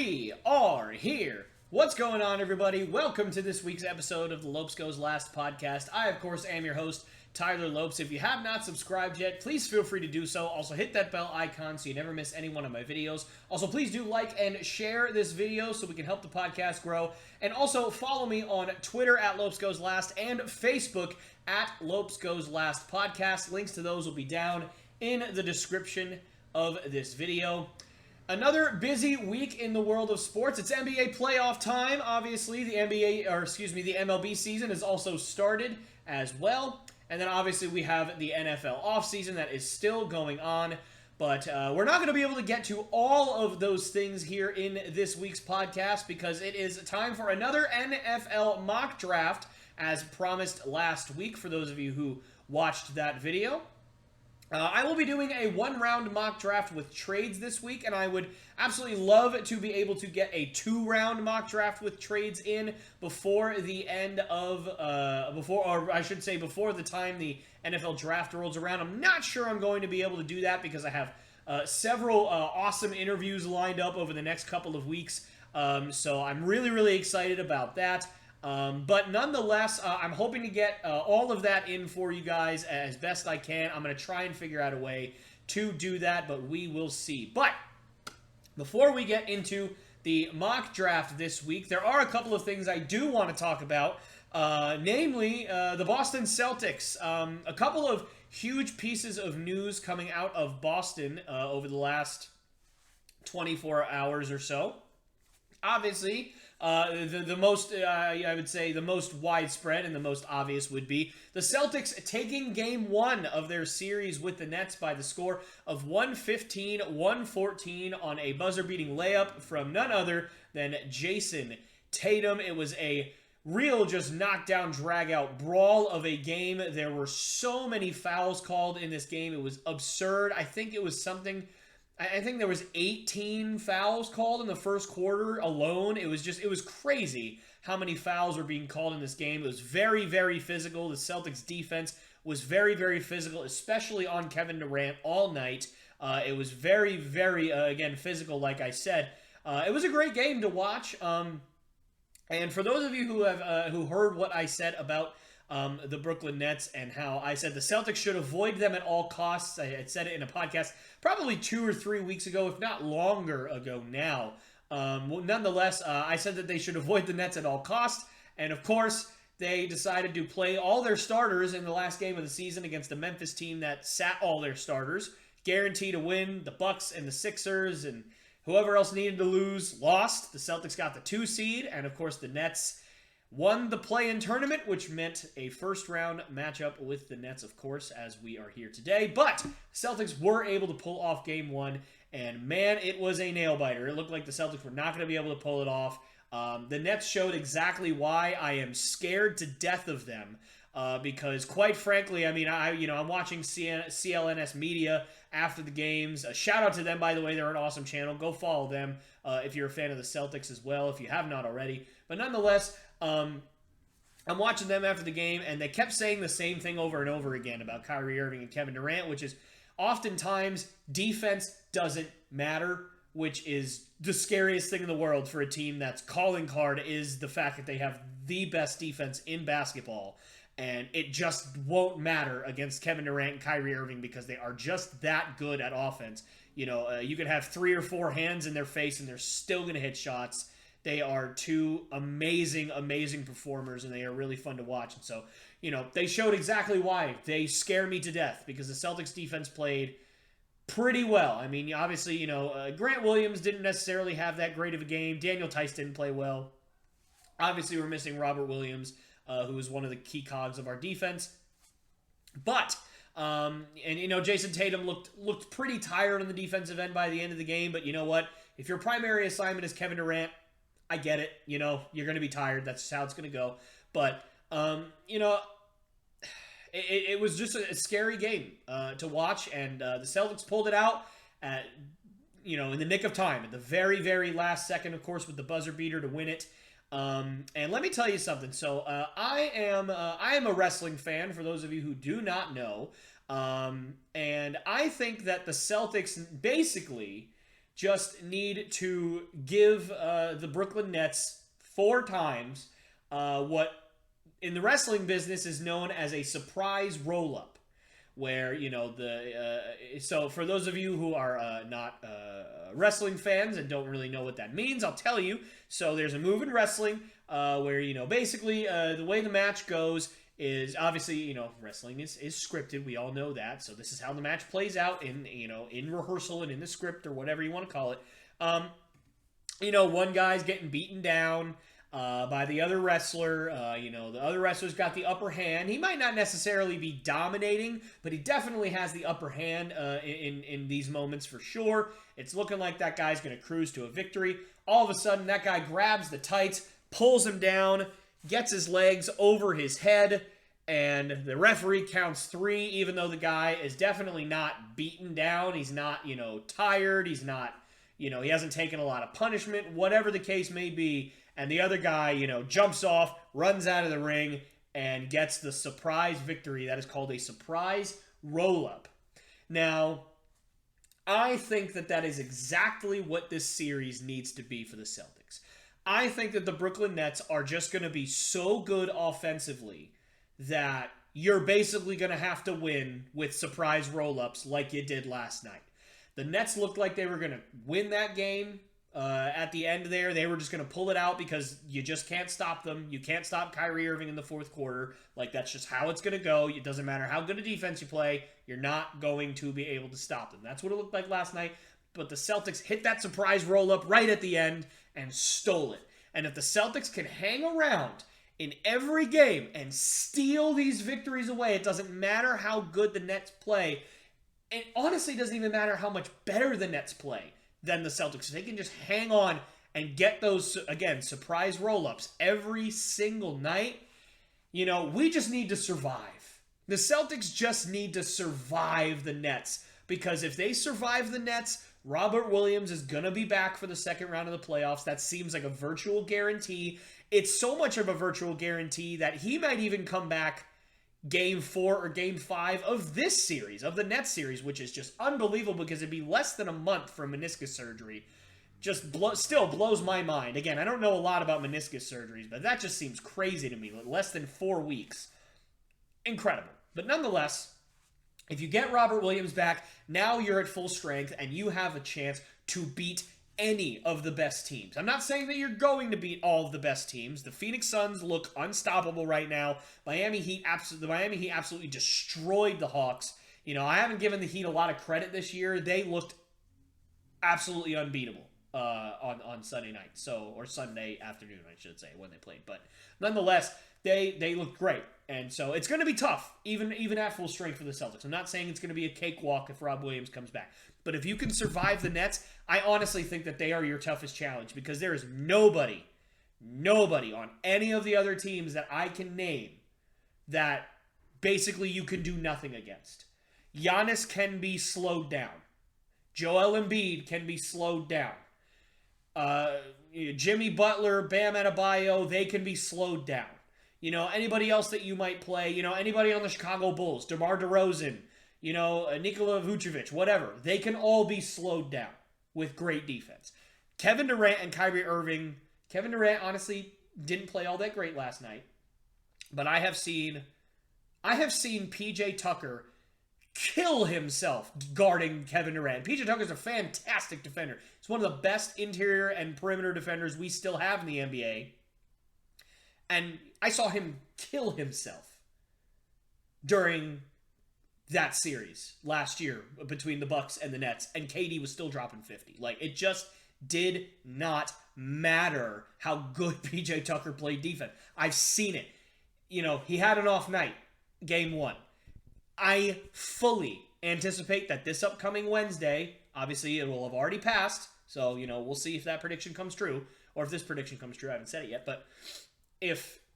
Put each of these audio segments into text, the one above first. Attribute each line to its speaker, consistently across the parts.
Speaker 1: We are here. What's going on, everybody? Welcome to this week's episode of the Lopes Goes Last podcast. I, of course, am your host, Tyler Lopes. If you have not subscribed yet, please feel free to do so. Also, hit that bell icon so you never miss any one of my videos. Also, please do like and share this video so we can help the podcast grow. And also, follow me on Twitter at Lopes Goes Last and Facebook at Lopes Goes Last podcast. Links to those will be down in the description of this video. Another busy week in the world of sports. It's NBA playoff time. Obviously, the MLB season has also started as well. And then obviously we have the NFL offseason that is still going on. But we're not going to be able to get to all of those things here in this week's podcast because it is time for another NFL mock draft as promised last week for those of you who watched that video. I will be doing a one-round mock draft with trades this week, and I would absolutely love to be able to get a two-round mock draft with trades in before the end of, before the time the NFL draft rolls around. I'm not sure I'm going to be able to do that because I have several awesome interviews lined up over the next couple of weeks, so I'm really, really excited about that. But nonetheless, I'm hoping to get all of that in for you guys as best I can. I'm going to try and figure out a way to do that, but we will see. But before we get into the mock draft this week, there are a couple of things I do want to talk about, namely the Boston Celtics. A couple of huge pieces of news coming out of Boston over the last 24 hours or so. Obviously, the most, I would say, the most widespread and the most obvious would be the Celtics taking Game 1 of their series with the Nets by the score of 115-114 on a buzzer-beating layup from none other than Jason Tatum. It was a real just knockdown, drag-out brawl of a game. There were so many fouls called in this game. It was absurd. I think there was 18 fouls called in the first quarter alone. It was crazy how many fouls were being called in this game. It was very, very physical. The Celtics defense was very, very physical, especially on Kevin Durant all night. It was very, very, again, physical, like I said. It was a great game to watch. And for those of you who heard what I said about the Brooklyn Nets and how I said the Celtics should avoid them at all costs. I had said it in a podcast probably 2 or 3 weeks ago, if not longer ago now. Nonetheless, I said that they should avoid the Nets at all costs. And of course, they decided to play all their starters in the last game of the season against a Memphis team that sat all their starters, guaranteed to win. The Bucks and the Sixers and whoever else needed to lose lost. The Celtics got the 2 seed, and of course the Nets won the play-in tournament, which meant a first-round matchup with the Nets, of course, as we are here today. But Celtics were able to pull off Game 1, and man, it was a nail-biter. It looked like the Celtics were not going to be able to pull it off. The Nets showed exactly why I am scared to death of them, because quite frankly, I mean, I'm watching CLNS Media after the games. A shout-out to them, by the way. They're an awesome channel. Go follow them if you're a fan of the Celtics as well, if you have not already. But nonetheless, I'm watching them after the game, and they kept saying the same thing over and over again about Kyrie Irving and Kevin Durant, which is oftentimes defense doesn't matter, which is the scariest thing in the world for a team that's calling card is the fact that they have the best defense in basketball, and it just won't matter against Kevin Durant and Kyrie Irving because they are just that good at offense. You know, you could have 3 or 4 hands in their face, and they're still going to hit shots. They are 2 amazing, amazing performers, and they are really fun to watch. And so, you know, they showed exactly why. They scare me to death because the Celtics defense played pretty well. I mean, obviously, you know, Grant Williams didn't necessarily have that great of a game. Daniel Tice didn't play well. Obviously, we're missing Robert Williams, who is one of the key cogs of our defense. But, and, you know, Jason Tatum looked pretty tired on the defensive end by the end of the game. But you know what? If your primary assignment is Kevin Durant, I get it. You know, you're going to be tired. That's just how it's going to go. But, you know, it was just a scary game to watch. And the Celtics pulled it out at, you know, in the nick of time. At the very, very last second, of course, with the buzzer beater to win it. And let me tell you something. So I am a wrestling fan, for those of you who do not know. And I think that the Celtics basically just need to give the Brooklyn Nets 4 times what in the wrestling business is known as a surprise roll-up. Where, so for those of you who are not wrestling fans and don't really know what that means, I'll tell you. So there's a move in wrestling where, basically the way the match goes is obviously, wrestling is scripted. We all know that. So this is how the match plays out in rehearsal and in the script or whatever you want to call it. One guy's getting beaten down by the other wrestler. The other wrestler's got the upper hand. He might not necessarily be dominating, but he definitely has the upper hand in these moments for sure. It's looking like that guy's going to cruise to a victory. All of a sudden, that guy grabs the tights, pulls him down, gets his legs over his head, and the referee counts 3, even though the guy is definitely not beaten down. He's not, tired. He's not, he hasn't taken a lot of punishment, whatever the case may be. And the other guy, jumps off, runs out of the ring, and gets the surprise victory. That is called a surprise roll-up. Now, I think that is exactly what this series needs to be for the Celtics. I think that the Brooklyn Nets are just going to be so good offensively that you're basically going to have to win with surprise roll-ups like you did last night. The Nets looked like they were going to win that game. At the end there, they were just going to pull it out because you just can't stop them. You can't stop Kyrie Irving in the fourth quarter. Like, that's just how it's going to go. It doesn't matter how good a defense you play. You're not going to be able to stop them. That's what it looked like last night. But the Celtics hit that surprise roll-up right at the end and stole it. And if the Celtics can hang around in every game and steal these victories away, it doesn't matter how good the Nets play. It honestly doesn't even matter how much better the Nets play than the Celtics. They can just hang on and get those, again, surprise roll-ups every single night. We just need to survive. The Celtics just need to survive the Nets, because if they survive the Nets, Robert Williams is going to be back for the second round of the playoffs. That seems like a virtual guarantee. It's so much of a virtual guarantee that he might even come back Game 4 or Game 5 of this series, of the Nets series, which is just unbelievable because it'd be less than a month from meniscus surgery. Just still blows my mind. Again, I don't know a lot about meniscus surgeries, but that just seems crazy to me. Less than 4 weeks. Incredible. But nonetheless, if you get Robert Williams back, now you're at full strength and you have a chance to beat any of the best teams. I'm not saying that you're going to beat all of the best teams. The Phoenix Suns look unstoppable right now. The Miami Heat absolutely destroyed the Hawks. I haven't given the Heat a lot of credit this year. They looked absolutely unbeatable on Sunday night, or Sunday afternoon, I should say, when they played. But nonetheless, they looked great. And so it's going to be tough, even at full strength for the Celtics. I'm not saying it's going to be a cakewalk if Rob Williams comes back. But if you can survive the Nets, I honestly think that they are your toughest challenge, because there is nobody on any of the other teams that I can name that basically you can do nothing against. Giannis can be slowed down. Joel Embiid can be slowed down. Jimmy Butler, Bam Adebayo, they can be slowed down. Anybody else that you might play, anybody on the Chicago Bulls, DeMar DeRozan, Nikola Vucevic, whatever. They can all be slowed down with great defense. Kevin Durant and Kyrie Irving. Kevin Durant, honestly, didn't play all that great last night. But I have seen PJ Tucker kill himself guarding Kevin Durant. PJ Tucker's a fantastic defender. He's one of the best interior and perimeter defenders we still have in the NBA. And I saw him kill himself during that series last year between the Bucks and the Nets, and KD was still dropping 50. It just did not matter how good PJ Tucker played defense. I've seen it. He had an off night, game 1. I fully anticipate that this upcoming Wednesday, obviously it will have already passed, so, we'll see if that prediction comes true, or if this prediction comes true. I haven't said it yet, but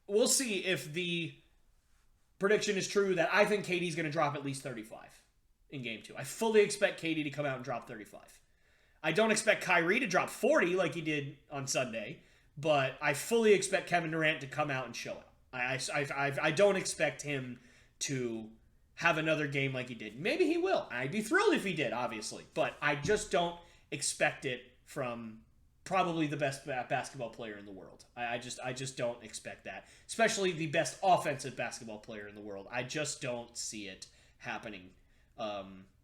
Speaker 1: we'll see if the prediction is true that I think KD's going to drop at least 35 in Game 2. I fully expect KD to come out and drop 35. I don't expect Kyrie to drop 40 like he did on Sunday, but I fully expect Kevin Durant to come out and show out. I don't expect him to have another game like he did. Maybe he will. I'd be thrilled if he did, obviously, but I just don't expect it from probably the best basketball player in the world. I just don't expect that, especially the best offensive basketball player in the world. I just don't see it happening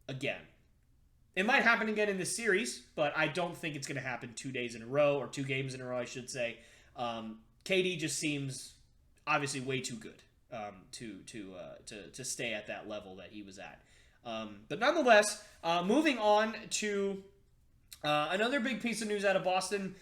Speaker 1: again. It might happen again in this series, but I don't think it's going to happen 2 days in a row, or 2 games in a row, I should say. KD just seems obviously way too good to stay at that level that he was at. But nonetheless, moving on to another big piece of news out of Boston.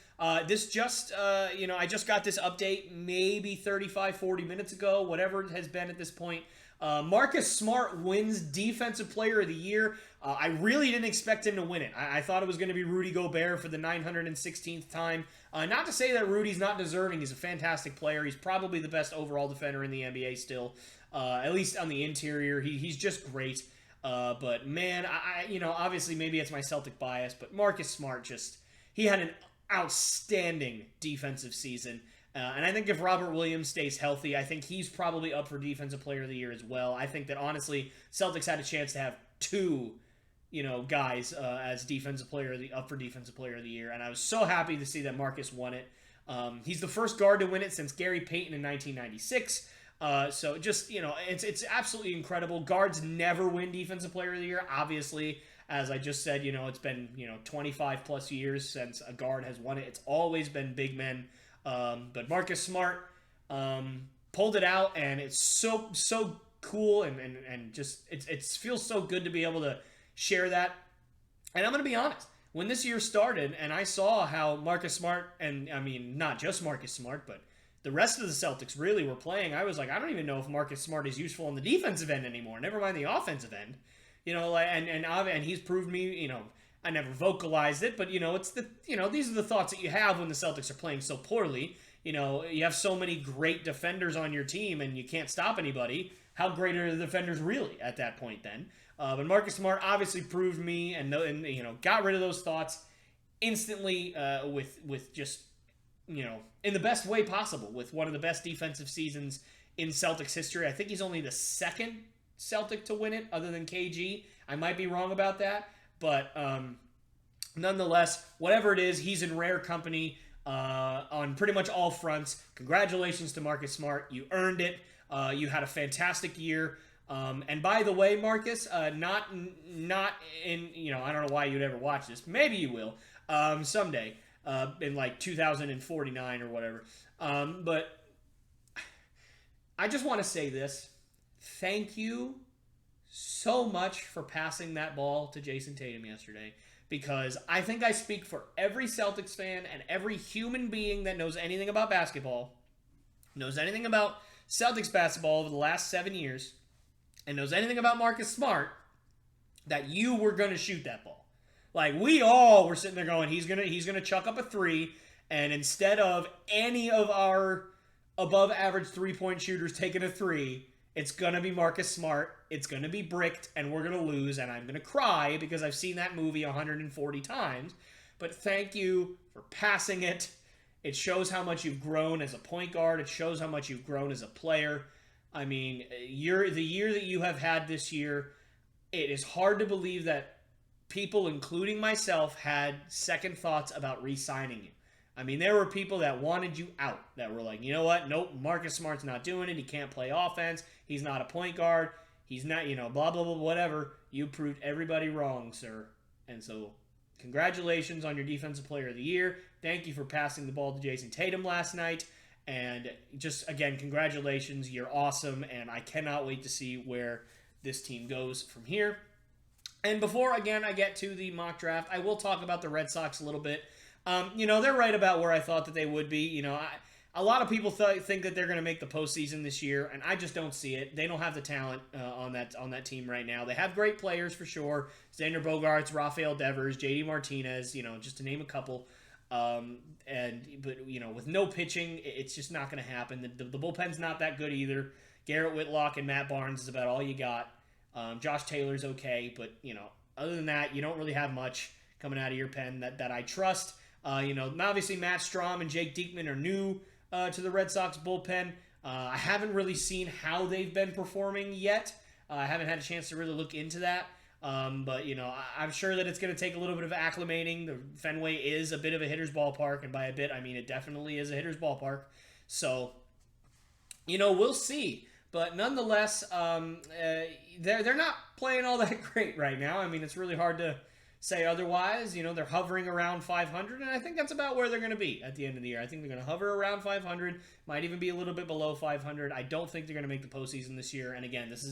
Speaker 1: This just, I just got this update maybe 35, 40 minutes ago, whatever it has been at this point. Marcus Smart wins Defensive Player of the Year. I really didn't expect him to win it. I thought it was going to be Rudy Gobert for the 916th time. Not to say that Rudy's not deserving. He's a fantastic player. He's probably the best overall defender in the NBA still, at least on the interior. He's just great. But man, obviously maybe it's my Celtic bias, but Marcus Smart he had an outstanding defensive season. And I think if Robert Williams stays healthy, I think he's probably up for Defensive Player of the Year as well. I think that honestly, Celtics had a chance to have 2, guys as up for Defensive Player of the Year, and I was so happy to see that Marcus won it. He's the first guard to win it since Gary Payton in 1996. So just, it's absolutely incredible. Guards never win Defensive Player of the Year. Obviously, as I just said, it's been, 25 plus years since a guard has won it. It's always been big men. But Marcus Smart pulled it out, and it's so cool, and just it feels so good to be able to share that. And I'm going to be honest, when this year started and I saw how Marcus Smart, and I mean not just Marcus Smart, but the rest of the Celtics really were playing, I was like, I don't even know if Marcus Smart is useful on the defensive end anymore, never mind the offensive end. And he's proved me, I never vocalized it, but it's these are the thoughts that you have when the Celtics are playing so poorly. You have so many great defenders on your team and you can't stop anybody. How great are the defenders really at that point then? But Marcus Smart obviously proved me and got rid of those thoughts instantly with just in the best way possible, with one of the best defensive seasons in Celtics history. I think he's only the second Celtic to win it other than KG. I might be wrong about that. But nonetheless, whatever it is, he's in rare company on pretty much all fronts. Congratulations to Marcus Smart. You earned it. You had a fantastic year. And by the way, Marcus, not in, I don't know why you'd ever watch this. Maybe you will someday in like 2049 or whatever. But I just want to say this. Thank you so much for passing that ball to Jason Tatum yesterday, because I think I speak for every Celtics fan and every human being that knows anything about basketball, knows anything about Celtics basketball over the last 7 years, and knows anything about Marcus Smart, that you were going to shoot that ball. Like, we all were sitting there going, he's gonna chuck up a 3, and instead of any of our above average 3-point shooters taking a 3, it's going to be Marcus Smart. It's going to be bricked, and we're going to lose, and I'm going to cry because I've seen that movie 140 times. But thank you for passing it. It shows how much you've grown as a point guard. It shows how much you've grown as a player. I mean, the year that you have had this year, it is hard to believe that people, including myself, had second thoughts about re-signing you. I mean, there were people that wanted you out, that were like, you know what? Nope, Marcus Smart's not doing it. He can't play offense. He's not a point guard. He's not, blah, blah, blah, whatever. You proved everybody wrong, sir. And so, congratulations on your Defensive Player of the Year. Thank you for passing the ball to Jason Tatum last night. And just, again, congratulations. You're awesome. And I cannot wait to see where this team goes from here. And before, again, I get to the mock draft, I will talk about the Red Sox a little bit. They're right about where I thought that they would be. A lot of people think that they're going to make the postseason this year, and I just don't see it. They don't have the talent on that team right now. They have great players for sure: Xander Bogaerts, Rafael Devers, JD Martinez. Just to name a couple. But with no pitching, it's just not going to happen. The bullpen's not that good either. Garrett Whitlock and Matt Barnes is about all you got. Josh Taylor's okay, but other than that, you don't really have much coming out of your pen that I trust. Obviously Matt Strahm and Jake Diekman are new to the Red Sox bullpen. I haven't really seen how they've been performing yet. I haven't had a chance to really look into that. But, I'm sure that it's going to take a little bit of acclimating. The Fenway is a bit of a hitter's ballpark, and by a bit, I mean it definitely is a hitter's ballpark. So, we'll see. But nonetheless, they're not playing all that great right now. I mean, it's really hard to say otherwise. They're hovering around 500, and I think that's about where they're going to be at the end of the year. I think they're going to hover around 500, might even be a little bit below 500. I don't think they're going to make the postseason this year. And again, this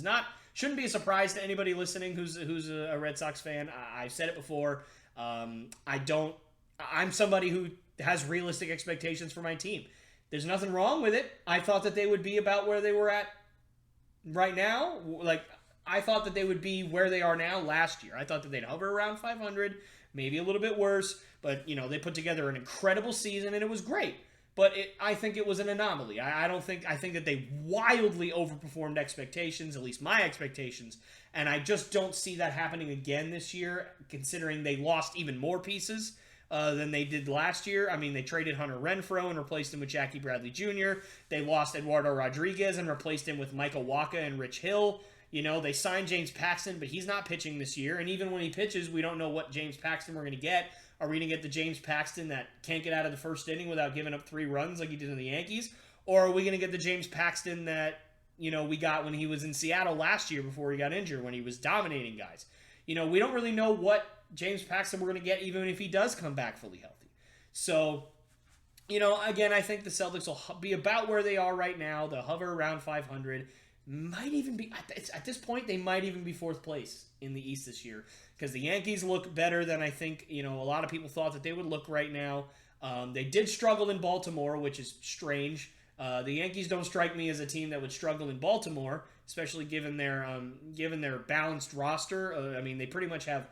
Speaker 1: shouldn't be a surprise to anybody listening who's a Red Sox fan. I've said it before. I'm somebody who has realistic expectations for my team. There's nothing wrong with it. I thought that they would be about where they were at right now. Like, I thought that they would be where they are now last year. I thought that they'd hover around 500, maybe a little bit worse, but, they put together an incredible season, and it was great. But I think it was an anomaly. I think that they wildly overperformed expectations, at least my expectations, and I just don't see that happening again this year, considering they lost even more pieces than they did last year. I mean, they traded Hunter Renfroe and replaced him with Jackie Bradley Jr. They lost Eduardo Rodriguez and replaced him with Michael Wacha and Rich Hill. They signed James Paxton, but he's not pitching this year. And even when he pitches, we don't know what James Paxton we're going to get. Are we going to get the James Paxton that can't get out of the first inning without giving up 3 runs like he did in the Yankees? Or are we going to get the James Paxton that, we got when he was in Seattle last year before he got injured, when he was dominating guys? We don't really know what James Paxton we're going to get, even if he does come back fully healthy. So, again, I think the Celtics will be about where they are right now. They'll hover around 500. Might even be, at this point, they might even be 4th place in the East this year, because the Yankees look better than I think, a lot of people thought that they would look right now. They did struggle in Baltimore, which is strange. The Yankees don't strike me as a team that would struggle in Baltimore, especially given their balanced roster. I mean, they pretty much have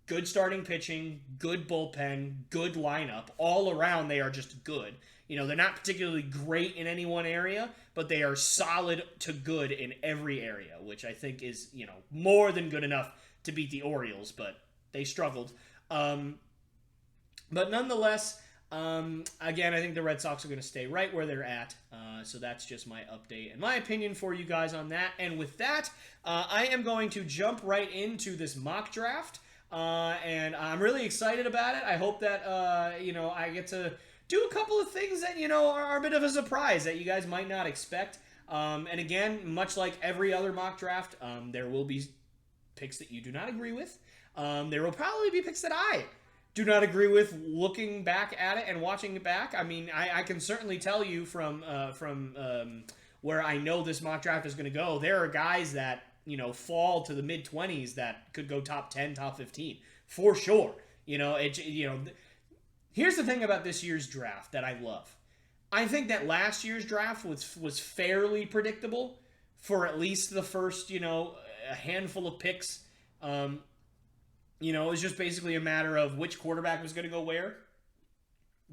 Speaker 1: good starting pitching, good bullpen, good lineup. All around, they are just good. They're not particularly great in any one area, but they are solid to good in every area, which I think is, more than good enough to beat the Orioles, but they struggled. But nonetheless, again, I think the Red Sox are going to stay right where they're at. So that's just my update and my opinion for you guys on that. And with that, I am going to jump right into this mock draft. And I'm really excited about it. I hope that, I get to do a couple of things that, are a bit of a surprise that you guys might not expect. And again, much like every other mock draft, there will be picks that you do not agree with. There will probably be picks that I do not agree with looking back at it and watching it back. I mean, I can certainly tell you from where I know this mock draft is going to go, there are guys that, fall to the mid-20s that could go top 10, top 15, for sure. Here's the thing about this year's draft that I love. I think that last year's draft was fairly predictable for at least the first, a handful of picks. It was just basically a matter of which quarterback was going to go where.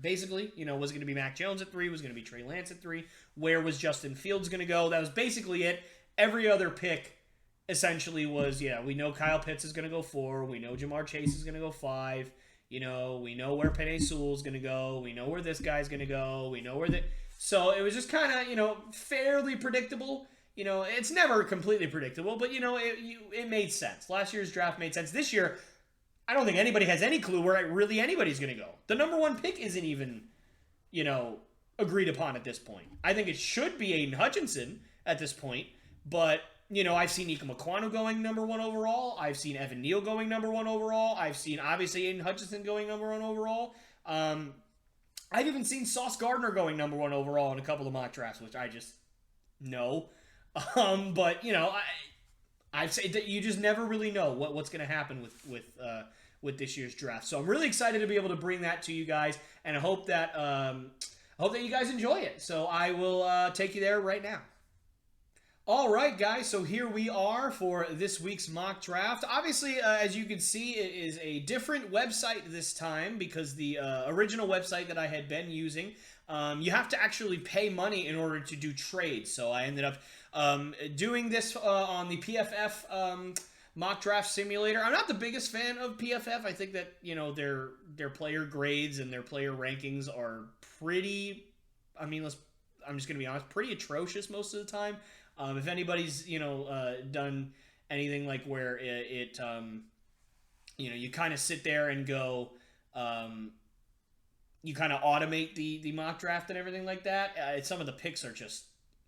Speaker 1: Basically, was it going to be Mac Jones at 3? Was it going to be Trey Lance at 3? Where was Justin Fields going to go? That was basically it. Every other pick essentially was, we know Kyle Pitts is going to go 4. We know Jamar Chase is going to go 5. We know where Penei Sewell is going to go. We know where this guy's going to go. We know where So it was just kind of, fairly predictable. It's never completely predictable, but, it made sense. Last year's draft made sense. This year, I don't think anybody has any clue where really anybody's going to go. The number 1 pick isn't even, agreed upon at this point. I think it should be Aiden Hutchinson at this point, but, I've seen Ika Makwanu going number 1 overall. I've seen Evan Neal going number 1 overall. I've seen, obviously, Aiden Hutchinson going number 1 overall. I've even seen Sauce Gardner going number 1 overall in a couple of mock drafts, which I just know. But, I've said that you just never really know what's going to happen with this year's draft. So I'm really excited to be able to bring that to you guys, and I hope that you guys enjoy it. So I will take you there right now. All right, guys, so here we are for this week's mock draft. Obviously, as you can see, it is a different website this time because the original website that I had been using, you have to actually pay money in order to do trades. So I ended up doing this on the PFF mock draft simulator. I'm not the biggest fan of PFF. I think that, their player grades and their player rankings are pretty, I'm just going to be honest, pretty atrocious most of the time. If anybody's, done anything like where you kind of sit there and go, you kind of automate the mock draft and everything like that. Some of the picks are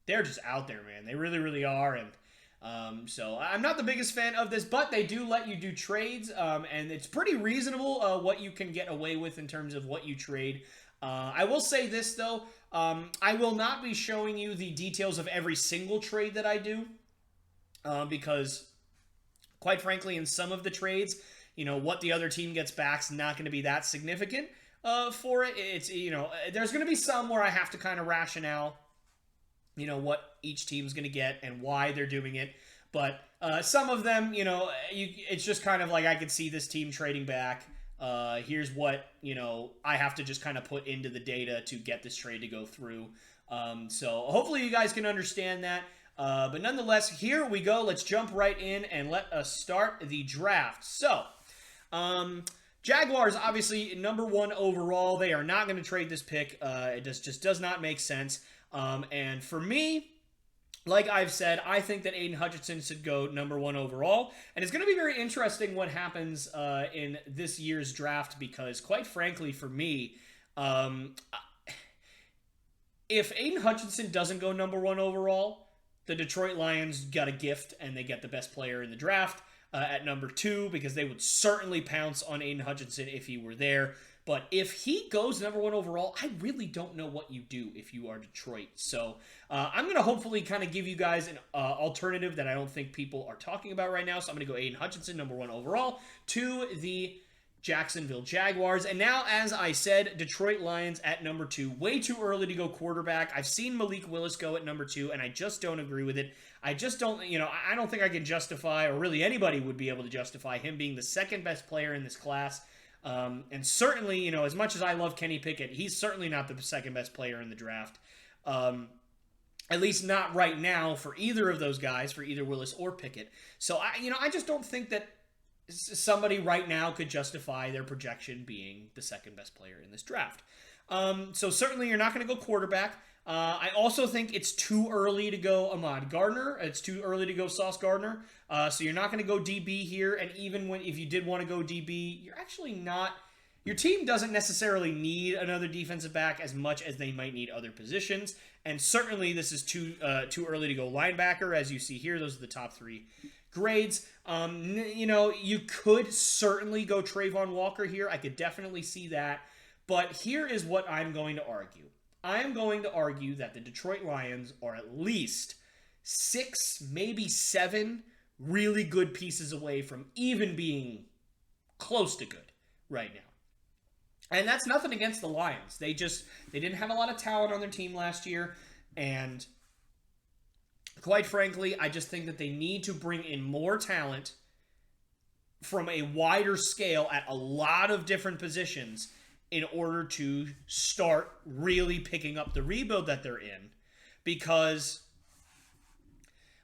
Speaker 1: they're just out there, man. They really, really are. And so I'm not the biggest fan of this, but they do let you do trades, and it's pretty reasonable what you can get away with in terms of what you trade. I will say this, though. I will not be showing you the details of every single trade that I do, because, quite frankly, in some of the trades, what the other team gets back is not going to be that significant for it. It's, there's going to be some where I have to kind of rationale, what each team's going to get and why they're doing it. But some of them, it's just kind of like I could see this team trading back. Here's what, I have to just kind of put into the data to get this trade to go through. So hopefully you guys can understand that. But nonetheless, here we go. Let's jump right in and let us start the draft. So, Jaguars, obviously, number 1 overall. They are not going to trade this pick. It just does not make sense. And for me, like I've said, I think that Aiden Hutchinson should go number 1 overall. And it's going to be very interesting what happens in this year's draft because, quite frankly, for me, if Aiden Hutchinson doesn't go number 1 overall, the Detroit Lions got a gift and they get the best player in the draft at number 2 because they would certainly pounce on Aiden Hutchinson if he were there. But if he goes number 1 overall, I really don't know what you do if you are Detroit. So I'm going to hopefully kind of give you guys an alternative that I don't think people are talking about right now. So I'm going to go Aiden Hutchinson, number 1 overall, to the Jacksonville Jaguars. And now, as I said, Detroit Lions at number 2. Way too early to go quarterback. I've seen Malik Willis go at number 2, and I just don't agree with it. I just don't, I don't think I can justify, or really anybody would be able to justify him being the second best player in this class. And certainly, as much as I love Kenny Pickett, he's certainly not the second best player in the draft. At least not right now for either of those guys, for either Willis or Pickett. So, I just don't think that somebody right now could justify their projection being the second best player in this draft. So certainly you're not going to go quarterback. I also think it's too early to go Ahmad Gardner. It's too early to go Sauce Gardner. So you're not going to go DB here. And even if you did want to go DB, you're actually not. Your team doesn't necessarily need another defensive back as much as they might need other positions. And certainly this is too early to go linebacker. As you see here, those are the top 3 grades. You could certainly go Trayvon Walker here. I could definitely see that. But here is what I'm going to argue. I am going to argue that the Detroit Lions are at least 6, maybe 7 really good pieces away from even being close to good right now. And that's nothing against the Lions. They didn't have a lot of talent on their team last year. And quite frankly, I just think that they need to bring in more talent from a wider scale at a lot of different positions in order to start really picking up the rebuild that they're in. Because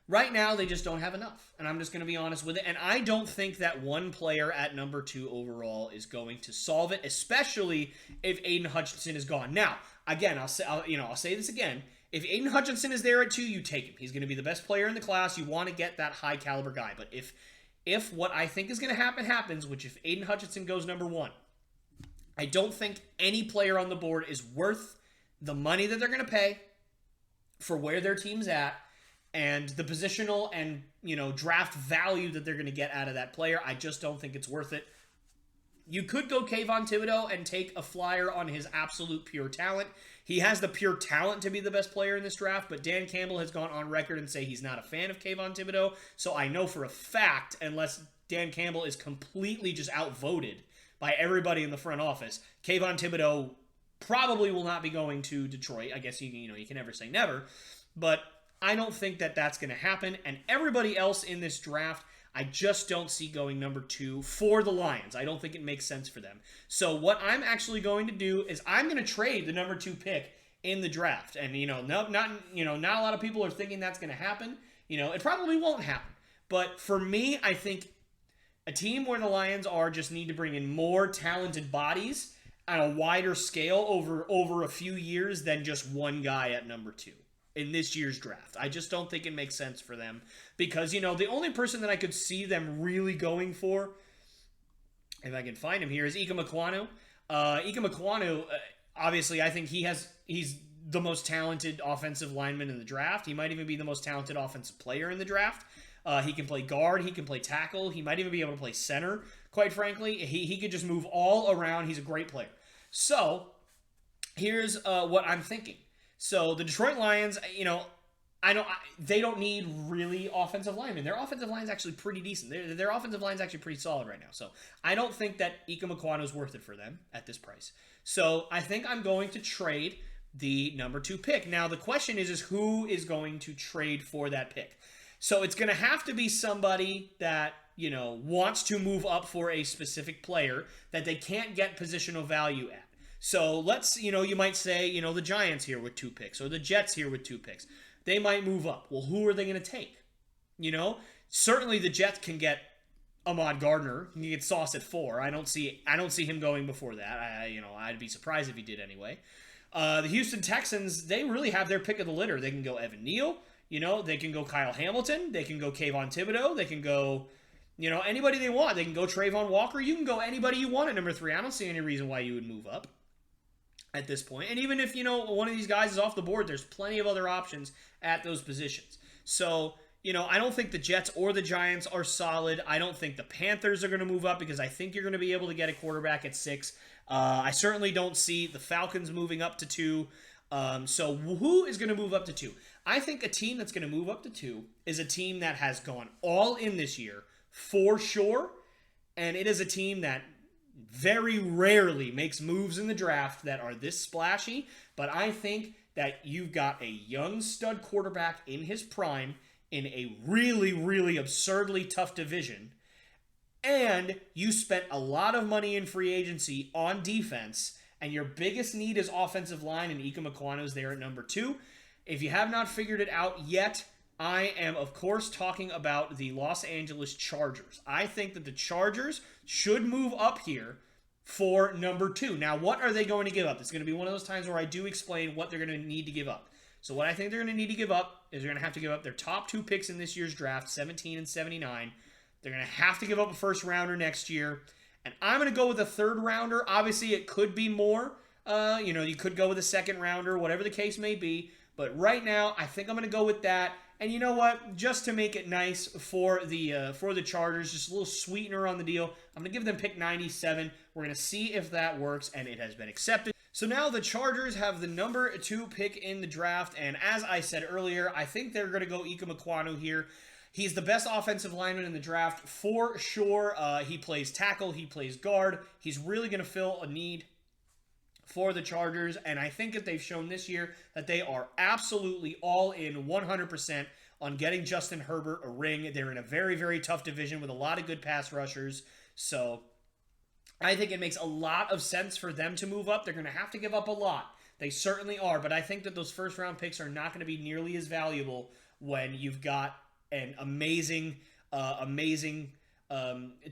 Speaker 1: right now, they just don't have enough. And I'm just going to be honest with it. And I don't think that one player at number 2 overall is going to solve it, especially if Aiden Hutchinson is gone. Now, again, I'll say this again. If Aiden Hutchinson is there at 2, you take him. He's going to be the best player in the class. You want to get that high caliber guy. But if what I think is going to happen happens, which if Aiden Hutchinson goes number 1, I don't think any player on the board is worth the money that they're going to pay for where their team's at and the positional and, draft value that they're going to get out of that player. I just don't think it's worth it. You could go Kayvon Thibodeau and take a flyer on his absolute pure talent. He has the pure talent to be the best player in this draft, but Dan Campbell has gone on record and say he's not a fan of Kayvon Thibodeau. So I know for a fact, unless Dan Campbell is completely just outvoted by everybody in the front office, Kayvon Thibodeau probably will not be going to Detroit. I guess you can never say never, but I don't think that that's going to happen. And everybody else in this draft, I just don't see going number 2 for the Lions. I don't think it makes sense for them. So what I'm actually going to do is I'm going to trade the number 2 pick in the draft. And not a lot of people are thinking that's going to happen. It probably won't happen. But for me, I think a team where the Lions are just need to bring in more talented bodies on a wider scale over a few years than just one guy at number 2. in this year's draft. I just don't think it makes sense for them because, the only person that I could see them really going for, if I can find him here, is Ika Ekwonu. Ika Ekwonu, obviously, I think he's the most talented offensive lineman in the draft. He might even be the most talented offensive player in the draft. He can play guard. He can play tackle. He might even be able to play center, quite frankly. He could just move all around. He's a great player. So, here's what I'm thinking. So, the Detroit Lions, they don't need really offensive linemen. Their offensive line is actually pretty decent. Their offensive line is actually pretty solid right now. So, I don't think that Ika Ekwonu is worth it for them at this price. So, I think I'm going to trade the number 2 pick. Now, the question is who is going to trade for that pick? So it's going to have to be somebody that, wants to move up for a specific player that they can't get positional value at. So let's, you might say, the Giants here with 2 picks or the Jets here with 2 picks. They might move up. Well, who are they going to take? Certainly the Jets can get Ahmad Gardner. He can get Sauce at 4. I don't see him going before that. I'd be surprised if he did anyway. The Houston Texans, they really have their pick of the litter. They can go Evan Neal. They can go Kyle Hamilton. They can go Kayvon Thibodeau. They can go, anybody they want. They can go Trayvon Walker. You can go anybody you want at number 3. I don't see any reason why you would move up at this point. And even if, one of these guys is off the board, there's plenty of other options at those positions. So, I don't think the Jets or the Giants are solid. I don't think the Panthers are going to move up because I think you're going to be able to get a quarterback at 6. I certainly don't see the Falcons moving up to 2. So who is going to move up to 2? I think a team that's going to move up to 2 is a team that has gone all in this year for sure. And it is a team that very rarely makes moves in the draft that are this splashy. But I think that you've got a young stud quarterback in his prime in a really, really absurdly tough division. And you spent a lot of money in free agency on defense, and your biggest need is offensive line, and Ika Ekwonu is there at number 2. If you have not figured it out yet, I am, of course, talking about the Los Angeles Chargers. I think that the Chargers should move up here for number 2. Now, what are they going to give up? It's going to be one of those times where I do explain what they're going to need to give up. So what I think they're going to need to give up is they're going to have to give up their top 2 picks in this year's draft, 17 and 79. They're going to have to give up a first rounder next year. And I'm going to go with a 3rd rounder. Obviously, it could be more. You could go with a 2nd rounder, whatever the case may be. But right now, I think I'm going to go with that. And you know what? Just to make it nice for the Chargers, just a little sweetener on the deal, I'm going to give them pick 97. We're going to see if that works, and it has been accepted. So now the Chargers have the number 2 pick in the draft. And as I said earlier, I think they're going to go Ika Ekwonu here. He's the best offensive lineman in the draft for sure. He plays tackle. He plays guard. He's really going to fill a need for the Chargers. And I think that they've shown this year that they are absolutely all in 100% on getting Justin Herbert a ring. They're in a very, very tough division with a lot of good pass rushers. So I think it makes a lot of sense for them to move up. They're going to have to give up a lot. They certainly are. But I think that those first-round picks are not going to be nearly as valuable when you've got an amazing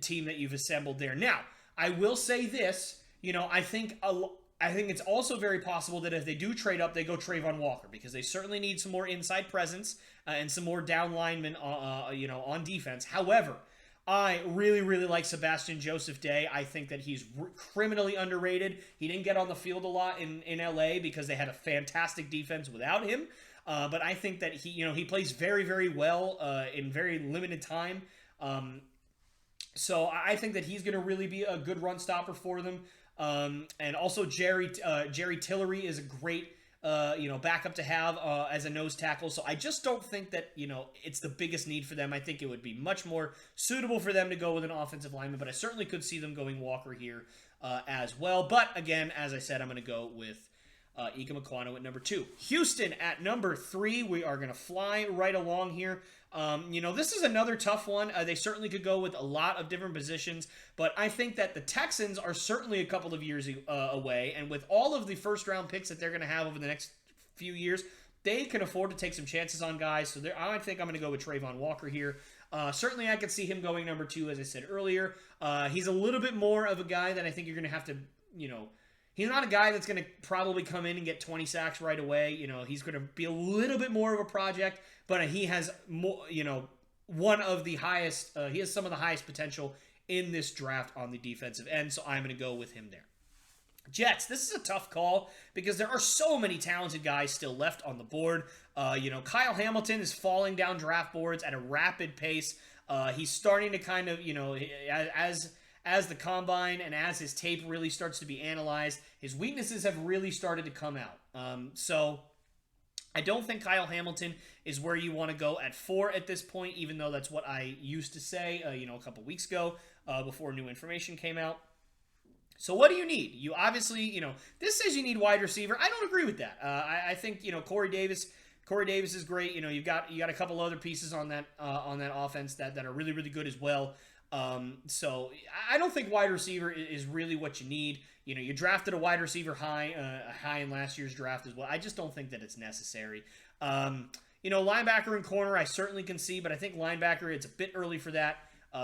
Speaker 1: team that you've assembled there. Now, I will say this, I think it's also very possible that if they do trade up, they go Trayvon Walker because they certainly need some more inside presence and some more down linemen, on defense. However, I really, really like Sebastian Joseph Day. I think that he's criminally underrated. He didn't get on the field a lot in LA because they had a fantastic defense without him. But I think that he plays very, very well in very limited time. So I think that he's going to really be a good run stopper for them. And also Jerry Tillery is a great backup to have as a nose tackle. So I just don't think that it's the biggest need for them. I think it would be much more suitable for them to go with an offensive lineman. But I certainly could see them going Walker here as well. But again, as I said, I'm going to go with Ika Ekwonu at number 2. Houston at number 3. We are going to fly right along here. This is another tough one. They certainly could go with a lot of different positions, but I think that the Texans are certainly a couple of years away, and with all of the first-round picks that they're going to have over the next few years, they can afford to take some chances on guys. So I think I'm going to go with Trayvon Walker here. Certainly, I could see him going number 2, as I said earlier. He's a little bit more of a guy that I think you're going to have to, He's not a guy that's going to probably come in and get 20 sacks right away. He's going to be a little bit more of a project, but he has more, one of the highest, he has some of the highest potential in this draft on the defensive end, so I'm going to go with him there. Jets, this is a tough call because there are so many talented guys still left on the board. Kyle Hamilton is falling down draft boards at a rapid pace. He's starting to kind of, as the combine and as his tape really starts to be analyzed, his weaknesses have really started to come out. So I don't think Kyle Hamilton is where you want to go at 4 at this point, even though that's what I used to say, a couple weeks ago before new information came out. So what do you need? You obviously, this says you need wide receiver. I don't agree with that. I think, Corey Davis is great. You've got a couple other pieces on that offense that are really, really good as well. So I don't think wide receiver is really what you need. You drafted a wide receiver high in last year's draft as well. I just don't think that it's necessary. Linebacker and corner, I certainly can see, but I think linebacker, it's a bit early for that.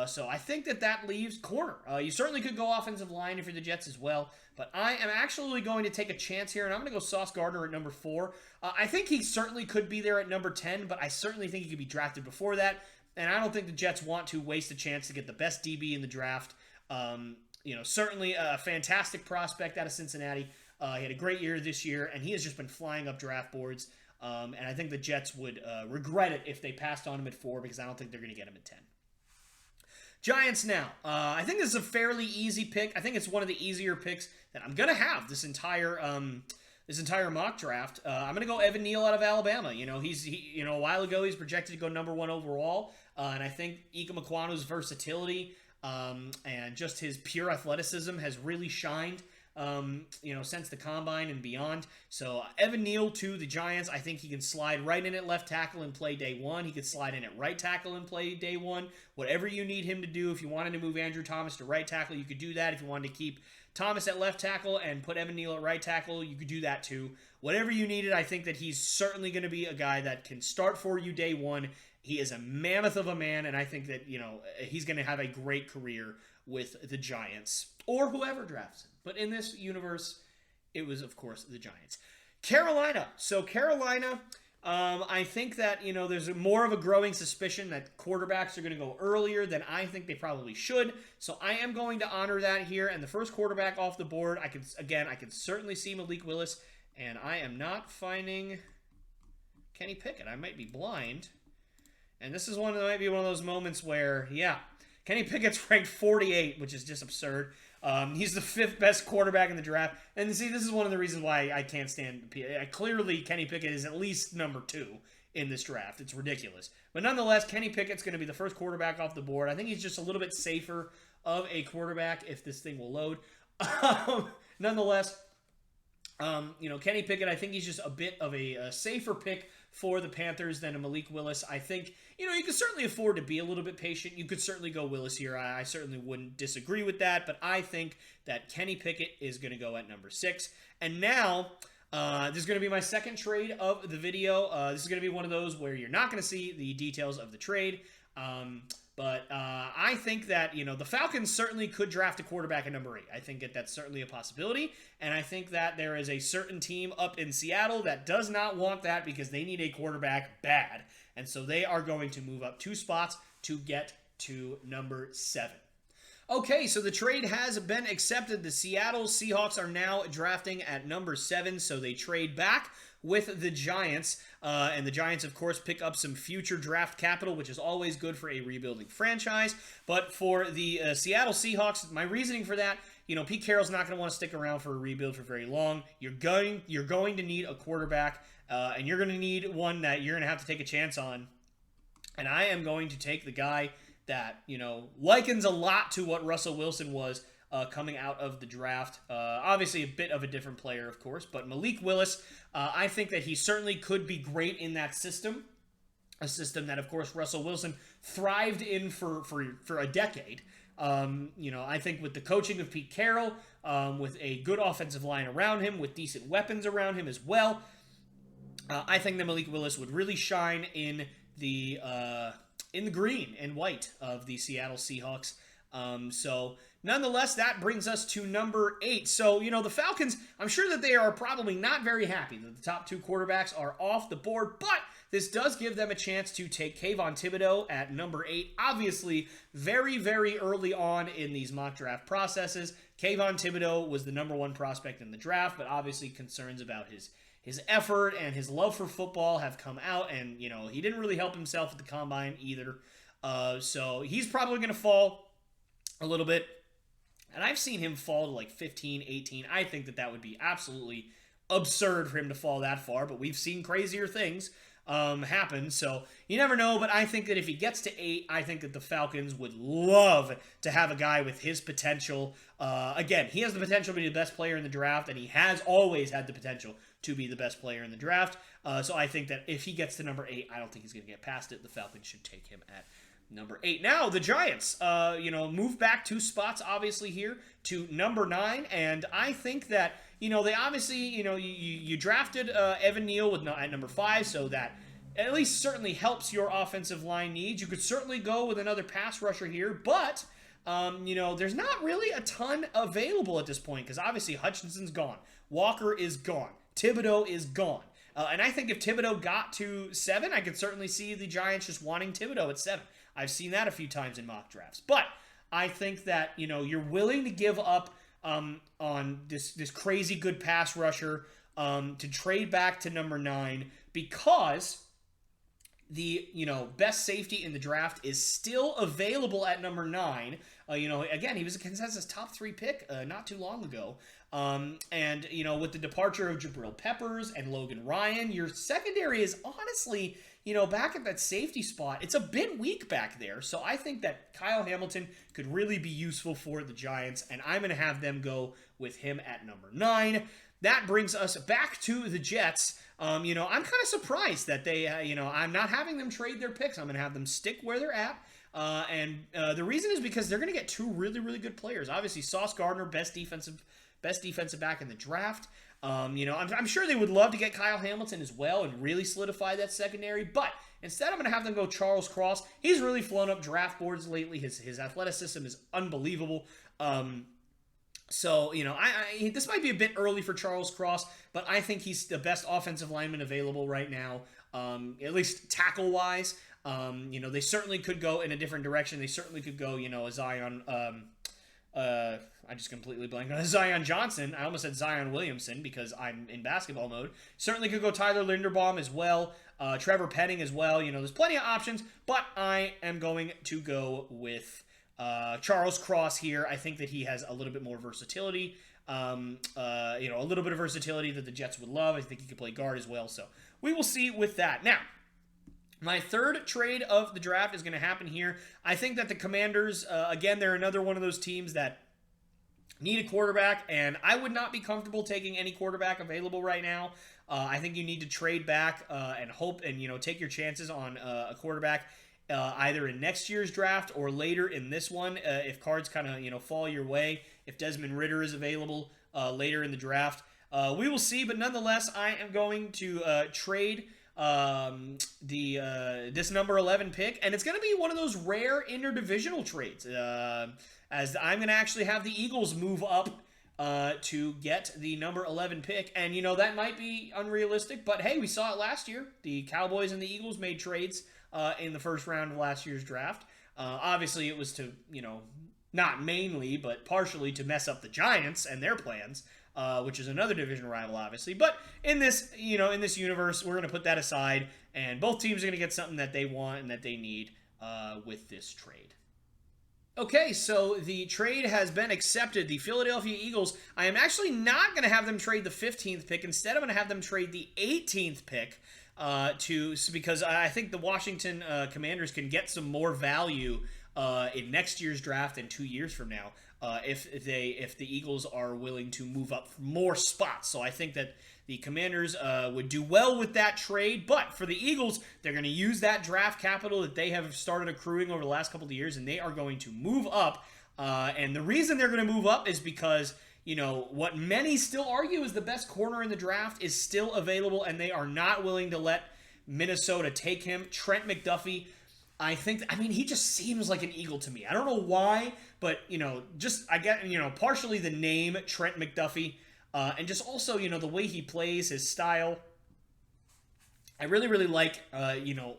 Speaker 1: So I think that leaves corner. You certainly could go offensive line if you're the Jets as well, but I am actually going to take a chance here, and I'm going to go Sauce Gardner at number 4. I think he certainly could be there at number 10, but I certainly think he could be drafted before that, and I don't think the Jets want to waste a chance to get the best DB in the draft. Certainly a fantastic prospect out of Cincinnati. He had a great year this year, and he has just been flying up draft boards, and I think the Jets would regret it if they passed on him at 4 because I don't think they're going to get him at 10. Giants now. I think this is a fairly easy pick. I think it's one of the easier picks that I'm going to have this entire mock draft. I'm going to go Evan Neal out of Alabama. A while ago he's projected to go number 1 overall, and I think Ika Makwanu's versatility and just his pure athleticism has really shined since the combine and beyond. So Evan Neal to the Giants, I think he can slide right in at left tackle and play day 1. He could slide in at right tackle and play day 1. Whatever you need him to do. If you wanted to move Andrew Thomas to right tackle, you could do that. If you wanted to keep Thomas at left tackle and put Evan Neal at right tackle, you could do that too. Whatever you needed, I think that he's certainly going to be a guy that can start for you day 1. He is a mammoth of a man, and I think that, he's going to have a great career with the Giants or whoever drafts him. But in this universe, it was, of course, the Giants. Carolina. So Carolina, I think that, there's more of a growing suspicion that quarterbacks are going to go earlier than I think they probably should. So I am going to honor that here. And the first quarterback off the board, I can certainly see Malik Willis. And I am not finding Kenny Pickett. I might be blind. And this is might be one of those moments where, Kenny Pickett's ranked 48, which is just absurd. He's the 5th best quarterback in the draft. And see, this is one of the reasons why I can't stand clearly, Kenny Pickett is at least number 2 in this draft. It's ridiculous. But nonetheless, Kenny Pickett's going to be the first quarterback off the board. I think he's just a little bit safer of a quarterback if this thing will load. Nonetheless, Kenny Pickett, I think he's just a bit of a safer pick for the Panthers than a Malik Willis. I think, you could certainly afford to be a little bit patient. You could certainly go Willis here. I certainly wouldn't disagree with that, but I think that Kenny Pickett is going to go at number 6. And now, this is going to be my second trade of the video. This is going to be one of those where you're not going to see the details of the trade. But I think that, the Falcons certainly could draft a quarterback at number 8. I think that that's certainly a possibility. And I think that there is a certain team up in Seattle that does not want that because they need a quarterback bad. And so they are going to move up 2 spots to get to number 7. Okay, so the trade has been accepted. The Seattle Seahawks are now drafting at number 7, so they trade back with the Giants. And the Giants, of course, pick up some future draft capital, which is always good for a rebuilding franchise. But for the Seattle Seahawks, my reasoning for that, Pete Carroll's not going to want to stick around for a rebuild for very long. You're going to need a quarterback, and you're going to need one that you're going to have to take a chance on. And I am going to take the guy that, likens a lot to what Russell Wilson was coming out of the draft. Obviously a bit of a different player, of course, but Malik Willis, I think that he certainly could be great in that system. A system that, of course, Russell Wilson thrived in for a decade. I think with the coaching of Pete Carroll, with a good offensive line around him, with decent weapons around him as well, I think that Malik Willis would really shine in the green and white of the Seattle Seahawks. So nonetheless, that brings us to number 8. So, the Falcons, I'm sure that they are probably not very happy that the top 2 quarterbacks are off the board, but this does give them a chance to take Kayvon Thibodeaux at number 8. Obviously, very, very early on in these mock draft processes, Kayvon Thibodeaux was the number 1 prospect in the draft, but obviously concerns about his effort and his love for football have come out, and, he didn't really help himself at the combine either. So he's probably going to fall a little bit. And I've seen him fall to like 15, 18. I think that would be absolutely absurd for him to fall that far, but we've seen crazier things happen, so you never know. But I think that if he gets to 8, I think that the Falcons would love to have a guy with his potential. Again, he has the potential to be the best player in the draft, and he has always had the potential to be the best player in the draft. So I think that if he gets to number 8, I don't think he's going to get past it. The Falcons should take him at number 8. Now, the Giants, move back 2 spots, obviously, here to number 9. And I think that, they obviously, you drafted Evan Neal at number 5, so that at least certainly helps your offensive line needs. You could certainly go with another pass rusher here, but, there's not really a ton available at this point, because obviously Hutchinson's gone. Walker is gone. Thibodeaux is gone. And I think if Thibodeaux got to 7, I could certainly see the Giants just wanting Thibodeaux at 7. I've seen that a few times in mock drafts. But I think that, you're willing to give up on this crazy good pass rusher to trade back to number 9 because the, best safety in the draft is still available at number 9. Again, he was a consensus top 3 pick not too long ago. And, with the departure of Jabril Peppers and Logan Ryan, your secondary is honestly, back at that safety spot. It's a bit weak back there. So I think that Kyle Hamilton could really be useful for the Giants, and I'm going to have them go with him at number 9. That brings us back to the Jets. I'm kind of surprised that they, I'm not having them trade their picks. I'm going to have them stick where they're at. And the reason is because they're going to get 2 really, really good players. Obviously, Sauce Gardner, best defensive back in the draft. I'm sure they would love to get Kyle Hamilton as well and really solidify that secondary, but instead I'm going to have them go Charles Cross. He's really flown up draft boards lately. His athleticism is unbelievable. So, this might be a bit early for Charles Cross, but I think he's the best offensive lineman available right now, at least tackle-wise. They certainly could go in a different direction. They certainly could go, a Zion, I just completely blanked on Zion Johnson. I almost said Zion Williamson because I'm in basketball mode. Certainly could go Tyler Linderbaum as well, Trevor Penning as well. There's plenty of options, but I am going to go with Charles Cross here. I think that he has a little bit more versatility, a little bit of versatility that the Jets would love. I think he could play guard as well, so we will see with that. Now, my third trade of the draft is going to happen here. I think that the Commanders, again, they're another one of those teams that need a quarterback, and I would not be comfortable taking any quarterback available right now. I think you need to trade back and hope and, take your chances on a quarterback either in next year's draft or later in this one if cards kind of, fall your way. If Desmond Ridder is available later in the draft, we will see. But nonetheless, I am going to trade this number 11 pick, and it's going to be one of those rare interdivisional trades, as I'm going to actually have the Eagles move up to get the number 11 pick, and that might be unrealistic, but hey, we saw it last year. The Cowboys and the Eagles made trades in the first round of last year's draft. Obviously, it was to, not mainly, but partially to mess up the Giants and their plans, which is another division rival, obviously. But in this, in this universe, we're going to put that aside, and both teams are going to get something that they want and that they need with this trade. Okay, so the trade has been accepted. The Philadelphia Eagles, I am actually not going to have them trade the 15th pick. Instead, I'm going to have them trade the 18th pick because I think the Washington Commanders can get some more value in next year's draft and 2 years from now if the Eagles are willing to move up more spots. So I think that the Commanders would do well with that trade, but for the Eagles, they're going to use that draft capital that they have started accruing over the last couple of years, and they are going to move up. And the reason they're going to move up is because, what many still argue is the best corner in the draft is still available, and they are not willing to let Minnesota take him. Trent McDuffie, I think, I mean, he just seems like an Eagle to me. I don't know why, but, I get, partially the name Trent McDuffie, and just also, the way he plays, his style. I really, really like,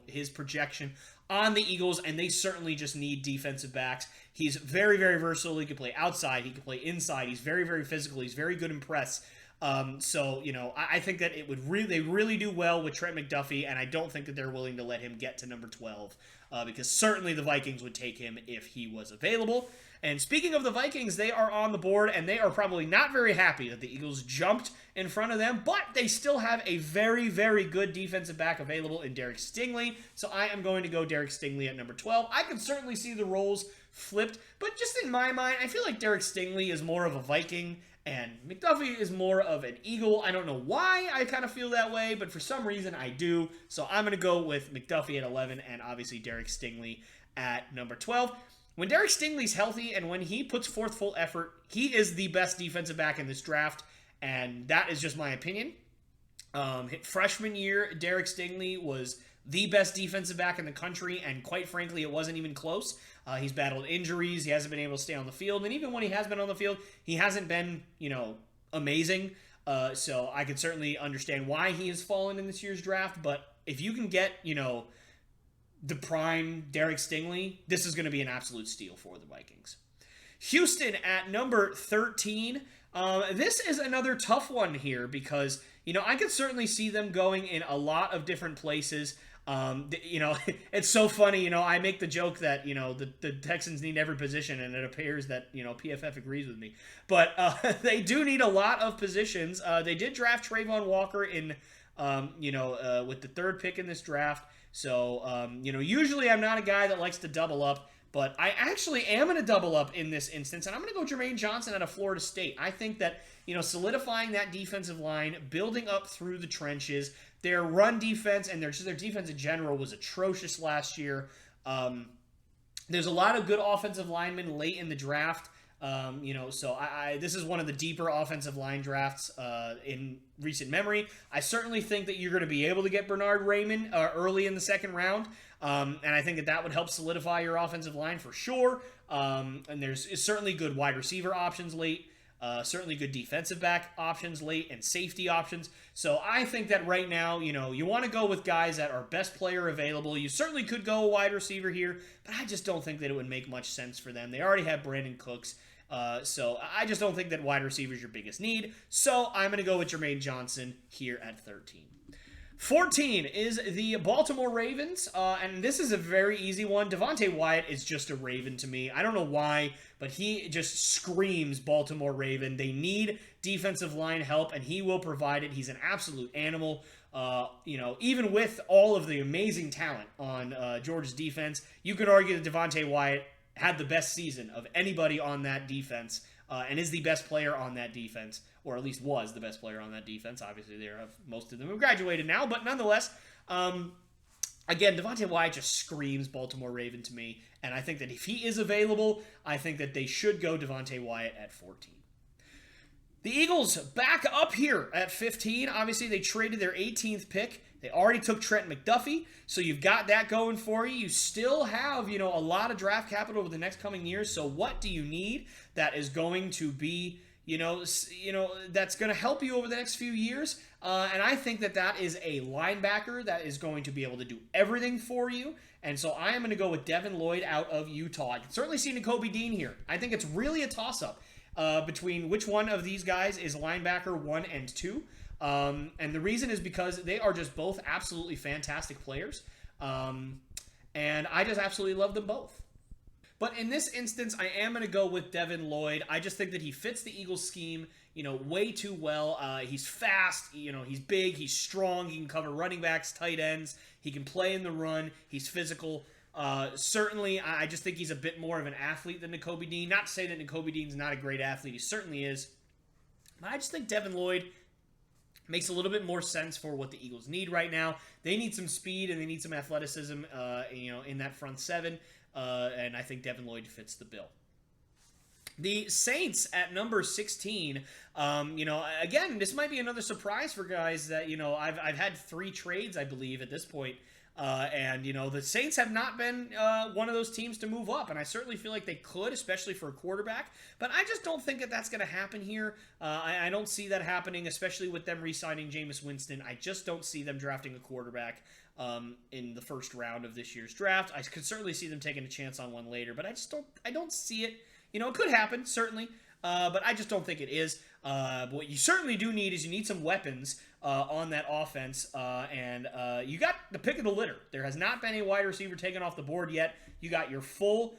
Speaker 1: his projection on the Eagles, and they certainly just need defensive backs. He's very, very versatile. He can play outside. He can play inside. He's very, very physical. He's very good in press. I think that they really do well with Trent McDuffie, and I don't think that they're willing to let him get to number 12, because certainly the Vikings would take him if he was available. And speaking of the Vikings, they are on the board, and they are probably not very happy that the Eagles jumped in front of them, but they still have a very, very good defensive back available in Derek Stingley, so I am going to go Derek Stingley at number 12. I can certainly see the roles flipped, but just in my mind, I feel like Derek Stingley is more of a Viking, and McDuffie is more of an Eagle. I don't know why I kind of feel that way, but for some reason I do, so I'm going to go with McDuffie at 11, and obviously Derek Stingley at number 12. When Derek Stingley's healthy and when he puts forth full effort, he is the best defensive back in this draft, and that is just my opinion. Freshman year, Derek Stingley was the best defensive back in the country, and quite frankly, it wasn't even close. He's battled injuries. He hasn't been able to stay on the field, and even when he has been on the field, he hasn't been, amazing. So I could certainly understand why he has fallen in this year's draft, but if you can get, the prime Derek Stingley, this is going to be an absolute steal for the Vikings. Houston at number 13. This is another tough one here because, I could certainly see them going in a lot of different places. It's so funny, I make the joke that, the Texans need every position, and it appears that, PFF agrees with me. But they do need a lot of positions. They did draft Trayvon Walker in, with the third pick in this draft. So, usually I'm not a guy that likes to double up, but I actually am going to double up in this instance, and I'm going to go Jermaine Johnson out of Florida State. I think that, solidifying that defensive line, building up through the trenches, their run defense and their defense in general was atrocious last year. There's a lot of good offensive linemen late in the draft. So this is one of the deeper offensive line drafts in recent memory. I certainly think that you're going to be able to get Bernard Raymond early in the second round, and I think that would help solidify your offensive line for sure. And there's certainly good wide receiver options late, certainly good defensive back options late, and safety options. So I think that right now, you want to go with guys that are best player available. You certainly could go a wide receiver here, but I just don't think that it would make much sense for them. They already have Brandon Cooks. So I just don't think that wide receiver is your biggest need. So I'm going to go with Jermaine Johnson here at 13. 14 is the Baltimore Ravens, and this is a very easy one. Devontae Wyatt is just a Raven to me. I don't know why, but he just screams Baltimore Raven. They need defensive line help, and he will provide it. He's an absolute animal. Even with all of the amazing talent on Georgia's defense, you could argue that Devontae Wyatt had the best season of anybody on that defense, and is the best player on that defense, or at least was the best player on that defense. Obviously, most of them have graduated now, but nonetheless, again, Devontae Wyatt just screams Baltimore Raven to me, and I think that if he is available, I think that they should go Devontae Wyatt at 14. The Eagles back up here at 15. Obviously, they traded their 18th pick. They already took Trent McDuffie, so you've got that going for you. You still have, a lot of draft capital over the next coming years, so what do you need that is going to be, that's going to help you over the next few years? And I think that is a linebacker that is going to be able to do everything for you, and so I am going to go with Devin Lloyd out of Utah. I can certainly see Nakobe Dean here. I think it's really a toss-up between which one of these guys is linebacker 1 and 2. And the reason is because they are just both absolutely fantastic players. And I just absolutely love them both. But in this instance, I am going to go with Devin Lloyd. I just think that he fits the Eagles scheme, way too well. He's fast, he's big, he's strong, he can cover running backs, tight ends, he can play in the run, he's physical. Certainly, I just think he's a bit more of an athlete than Nakobe Dean. Not to say that Nakobe Dean's not a great athlete, he certainly is. But I just think Devin Lloyd makes a little bit more sense for what the Eagles need right now. They need some speed and they need some athleticism, in that front seven. And I think Devin Lloyd fits the bill. The Saints at number 16. Again, this might be another surprise for guys that I've had 3 trades, I believe, at this point. And, the Saints have not been one of those teams to move up, and I certainly feel like they could, especially for a quarterback. But I just don't think that that's going to happen here. I don't see that happening, especially with them re-signing Jameis Winston. I just don't see them drafting a quarterback in the first round of this year's draft. I could certainly see them taking a chance on one later, but I don't see it. It could happen, certainly, but I just don't think it is. What you certainly do need is you need some weapons on that offense, and you got the pick of the litter. There has not been a wide receiver taken off the board yet. You got your full,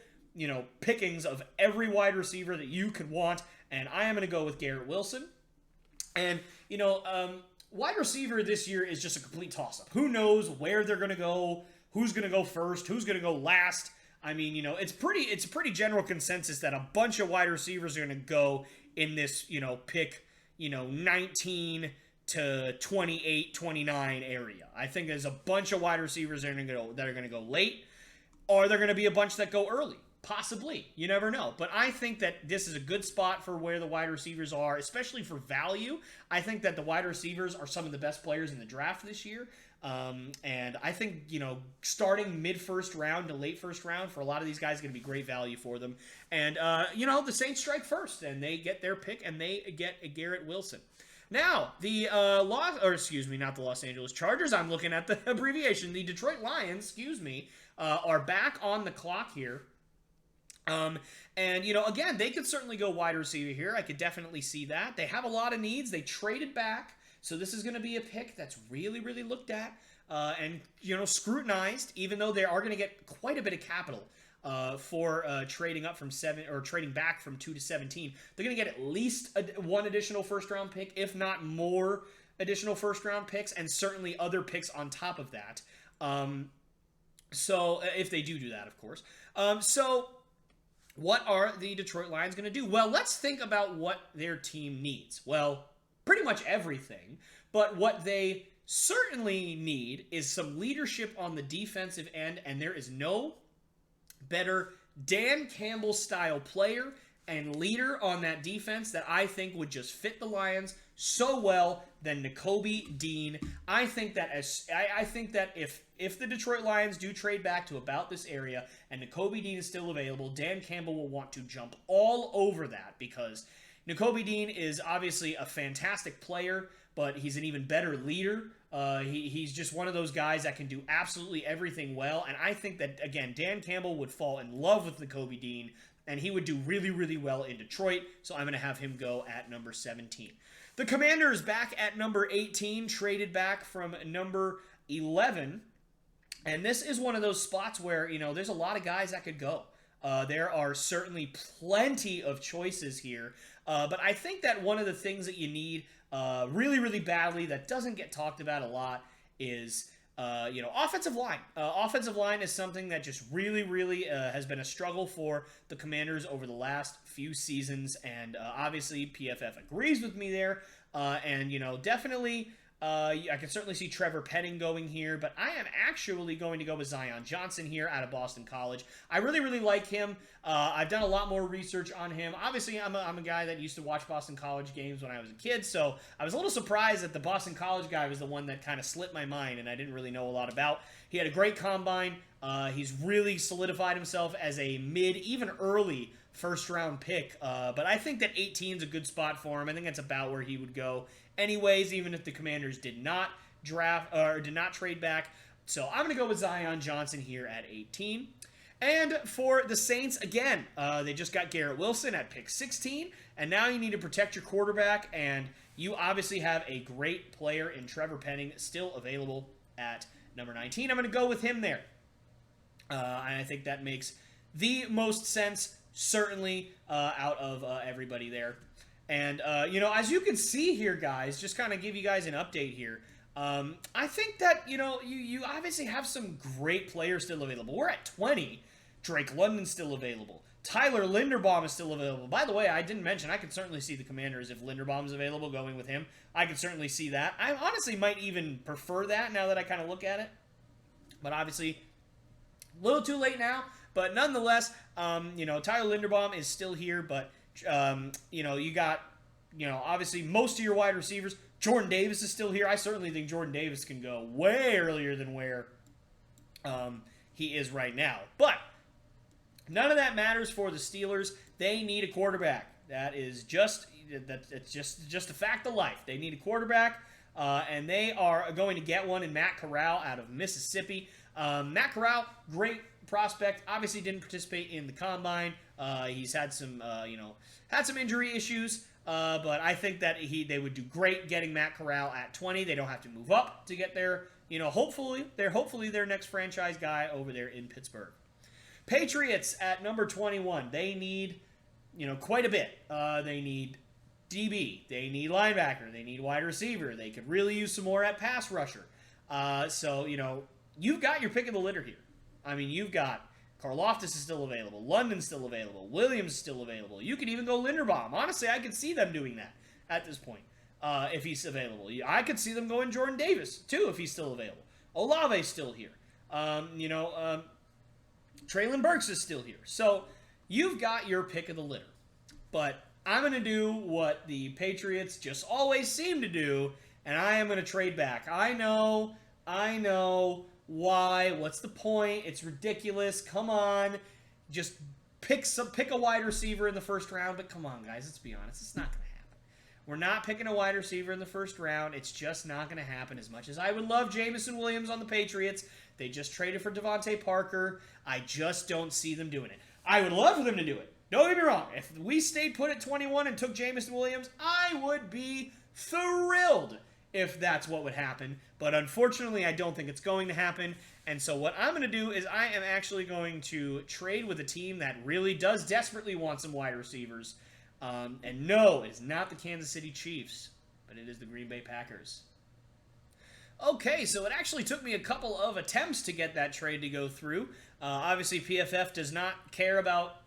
Speaker 1: pickings of every wide receiver that you could want, and I am going to go with Garrett Wilson. And, wide receiver this year is just a complete toss-up. Who knows where they're going to go, who's going to go first, who's going to go last. I mean, it's a pretty general consensus that a bunch of wide receivers are going to go in this, pick, 19 to 28, 29 area. I think there's a bunch of wide receivers that are going to go late, or they're going to be a bunch that go early. Possibly. You never know. But I think that this is a good spot for where the wide receivers are, especially for value. I think that the wide receivers are some of the best players in the draft this year. And I think, starting mid-first round to late first round for a lot of these guys is going to be great value for them. And, the Saints strike first, and they get their pick, and they get Garrett Wilson. Now, the not the Los Angeles Chargers. I'm looking at the abbreviation. The Detroit Lions, are back on the clock here. Again, they could certainly go wide receiver here. I could definitely see that. They have a lot of needs. They traded back. So this is going to be a pick that's really, really looked at and scrutinized, even though they are going to get quite a bit of capital for trading up from 7 or trading back from 2 to 17. They're going to get at least one additional first-round pick, if not more additional first-round picks, and certainly other picks on top of that. So if they do that, of course. What are the Detroit Lions going to do? Well, let's think about what their team needs. Well, pretty much everything, but what they certainly need is some leadership on the defensive end, and there is no better Dan Campbell-style player and leader on that defense that I think would just fit the Lions so well than Nakobe Dean. I think that if the Detroit Lions do trade back to about this area and Nakobe Dean is still available, Dan Campbell will want to jump all over that because Nakobe Dean is obviously a fantastic player, but he's an even better leader. He's just one of those guys that can do absolutely everything well, and I think that, again, Dan Campbell would fall in love with Nakobe Dean, and he would do really, really well in Detroit, so I'm going to have him go at number 17. The Commanders back at number 18, traded back from number 11, and this is one of those spots where, there's a lot of guys that could go. There are certainly plenty of choices here, but I think that one of the things that you need really, really badly that doesn't get talked about a lot is, offensive line. Offensive line is something that just really, really has been a struggle for the Commanders over the last few seasons, and obviously PFF agrees with me there, and, definitely I can certainly see Trevor Penning going here, but I am actually going to go with Zion Johnson here out of Boston College. I really, really like him. I've done a lot more research on him. Obviously, I'm a guy that used to watch Boston College games when I was a kid, so I was a little surprised that the Boston College guy was the one that kind of slipped my mind and I didn't really know a lot about. He had a great combine. He's really solidified himself as a mid, even early first-round pick, but I think that 18 is a good spot for him. I think that's about where he would go anyways, even if the Commanders did not draft or did not trade back. So I'm going to go with Zion Johnson here at 18. And for the Saints, again, they just got Garrett Wilson at pick 16, and now you need to protect your quarterback, and you obviously have a great player in Trevor Penning still available at number 19. I'm going to go with him there. And I think that makes the most sense, certainly, out of everybody there. And, as you can see here, guys, just kind of give you guys an update here. I think that, you obviously have some great players still available. We're at 20. Drake London's still available. Tyler Linderbaum is still available. By the way, I didn't mention, I could certainly see the Commanders, if Linderbaum's available, going with him. I could certainly see that. I honestly might even prefer that now that I kind of look at it. But obviously, a little too late now. But nonetheless, Tyler Linderbaum is still here, but you got, obviously most of your wide receivers. Jordan Davis is still here. I certainly think Jordan Davis can go way earlier than where he is right now. But none of that matters for the Steelers. They need a quarterback. It's just a fact of life. They need a quarterback, and they are going to get one in Matt Corral out of Mississippi. Matt Corral, great prospect. Obviously, didn't participate in the combine. He's had some injury issues. But I think that they would do great getting Matt Corral at 20. They don't have to move up to get there. Hopefully their next franchise guy over there in Pittsburgh. Patriots at number 21. They need, quite a bit. They need DB. They need linebacker. They need wide receiver. They could really use some more at pass rusher. So you've got your pick of the litter here. I mean, you've got Karlaftis is still available. London's still available. Williams is still available. You could even go Linderbaum. Honestly, I could see them doing that at this point if he's available. I could see them going Jordan Davis, too, if he's still available. Olave's still here. Traylon Burks is still here. So you've got your pick of the litter. But I'm going to do what the Patriots just always seem to do, and I am going to trade back. I know. Why? What's the point? It's ridiculous. Come on. Just pick a wide receiver in the first round. But come on, guys. Let's be honest. It's not going to happen. We're not picking a wide receiver in the first round. It's just not going to happen. As much as I would love Jameson Williams on the Patriots, they just traded for Devontae Parker. I just don't see them doing it. I would love for them to do it. Don't get me wrong. If we stayed put at 21 and took Jameson Williams, I would be thrilled if that's what would happen. But unfortunately, I don't think it's going to happen. And so what I'm going to do is I am actually going to trade with a team that really does desperately want some wide receivers. And no, it is not the Kansas City Chiefs, but it is the Green Bay Packers. Okay, so it actually took me a couple of attempts to get that trade to go through. Obviously, PFF does not care about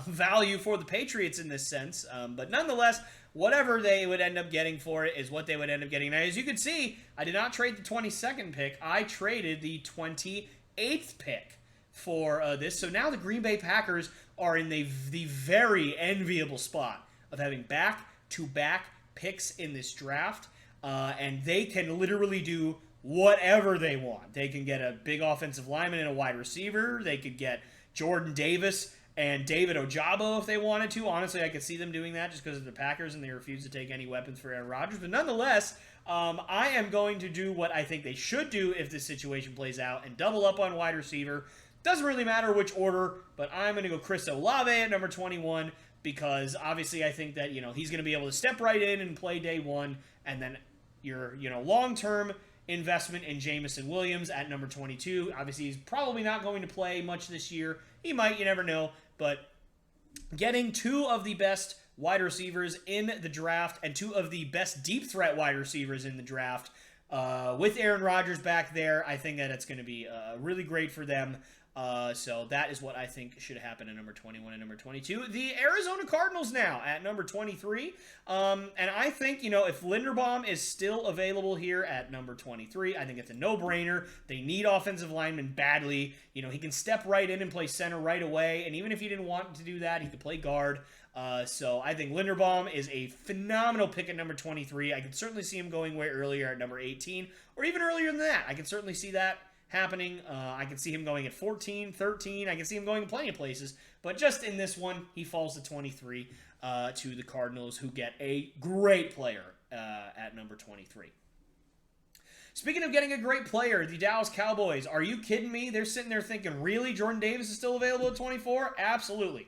Speaker 1: value for the Patriots in this sense. But nonetheless, whatever they would end up getting for it is what they would end up getting. Now, as you can see, I did not trade the 22nd pick. I traded the 28th pick for this. So now the Green Bay Packers are in the very enviable spot of having back-to-back picks in this draft. And they can literally do whatever they want. They can get a big offensive lineman and a wide receiver. They could get Jordan Davis and David Ojabo if they wanted to. Honestly, I could see them doing that just because of the Packers and they refuse to take any weapons for Aaron Rodgers. But nonetheless, I am going to do what I think they should do if this situation plays out and double up on wide receiver. Doesn't really matter which order, but I'm going to go Chris Olave at number 21 because obviously I think that, he's going to be able to step right in and play day one, and then your, long-term investment in Jameson Williams at number 22. Obviously, he's probably not going to play much this year. He might, you never know. But getting two of the best wide receivers in the draft and two of the best deep threat wide receivers in the draft with Aaron Rodgers back there, I think that it's going to be really great for them. So that is what I think should happen at number 21 and number 22. The Arizona Cardinals now at number 23. And I think, if Linderbaum is still available here at number 23, I think it's a no-brainer. They need offensive linemen badly. He can step right in and play center right away. And even if he didn't want to do that, he could play guard. So I think Linderbaum is a phenomenal pick at number 23. I could certainly see him going way earlier at number 18 or even earlier than that. I can certainly see that happening. I can see him going at 14, 13. I can see him going in plenty of places. But just in this one, he falls to 23 to the Cardinals, who get a great player at number 23. Speaking of getting a great player, the Dallas Cowboys, are you kidding me? They're sitting there thinking, really? Jordan Davis is still available at 24? Absolutely.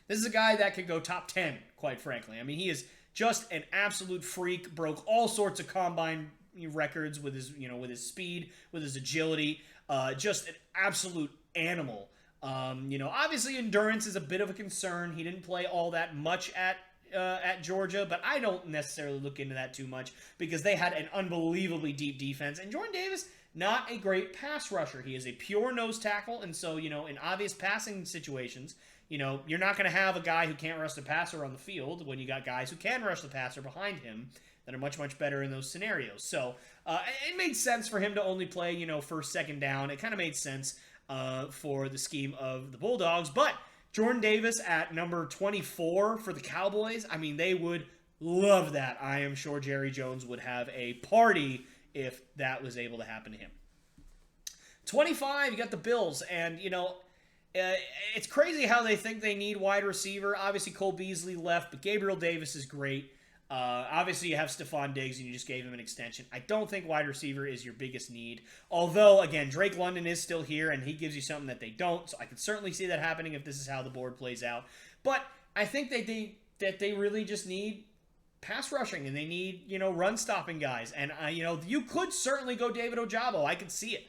Speaker 1: This is a guy that could go top 10, quite frankly. I mean, he is just an absolute freak, broke all sorts of combine records with his, with his speed, with his agility, just an absolute animal. Obviously endurance is a bit of a concern. He didn't play all that much at Georgia, but I don't necessarily look into that too much because they had an unbelievably deep defense. And Jordan Davis, not a great pass rusher. He is a pure nose tackle, and so, in obvious passing situations, you're not going to have a guy who can't rush the passer on the field when you got guys who can rush the passer behind him that are much, much better in those scenarios. So it made sense for him to only play, first, second down. It kind of made sense for the scheme of the Bulldogs. But Jordan Davis at number 24 for the Cowboys, I mean, they would love that. I am sure Jerry Jones would have a party if that was able to happen to him. 25, you got the Bills, and, it's crazy how they think they need wide receiver. Obviously, Cole Beasley left, but Gabriel Davis is great. Obviously, you have Stephon Diggs, and you just gave him an extension. I don't think wide receiver is your biggest need. Although, again, Drake London is still here, and he gives you something that they don't. So I can certainly see that happening if this is how the board plays out. But I think that they really just need pass rushing, and they need, run-stopping guys. And, you could certainly go David Ojabo. I could see it.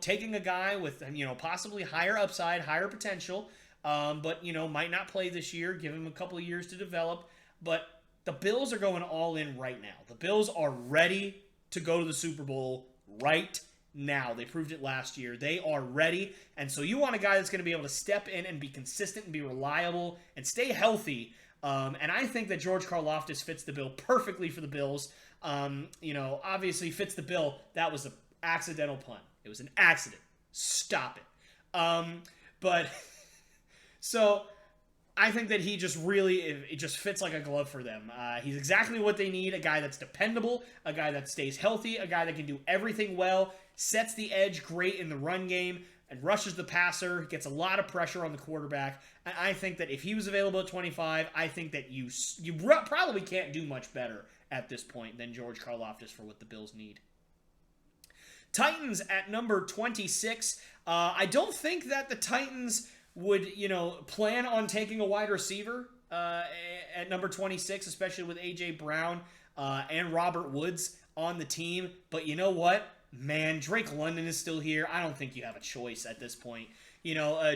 Speaker 1: Taking a guy with, possibly higher upside, higher potential, but, might not play this year. Give him a couple of years to develop. But the Bills are going all in right now. The Bills are ready to go to the Super Bowl right now. They proved it last year. They are ready. And so you want a guy that's going to be able to step in and be consistent and be reliable and stay healthy. And I think that George Karlaftis fits the bill perfectly for the Bills. Obviously fits the bill. That was an accidental pun. It was an accident. Stop it. So I think that he it just fits like a glove for them. He's exactly what they need. A guy that's dependable, a guy that stays healthy, a guy that can do everything well, sets the edge great in the run game, and rushes the passer, gets a lot of pressure on the quarterback. And I think that if he was available at 25, I think that you probably can't do much better at this point than George Karlaftis for what the Bills need. Titans at number 26. I don't think that the Titans would, plan on taking a wide receiver at number 26, especially with A.J. Brown and Robert Woods on the team. But you know what? Man, Drake London is still here. I don't think you have a choice at this point.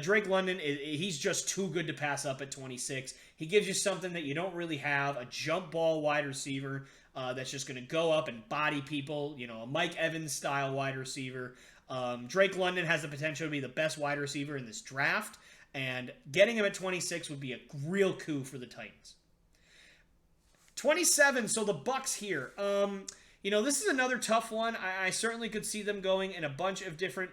Speaker 1: Drake London, he's just too good to pass up at 26. He gives you something that you don't really have, a jump ball wide receiver that's just going to go up and body people, a Mike Evans-style wide receiver. Drake London has the potential to be the best wide receiver in this draft, and getting him at 26 would be a real coup for the Titans. 27, so the Bucs here. This is another tough one. I certainly could see them going in a bunch of different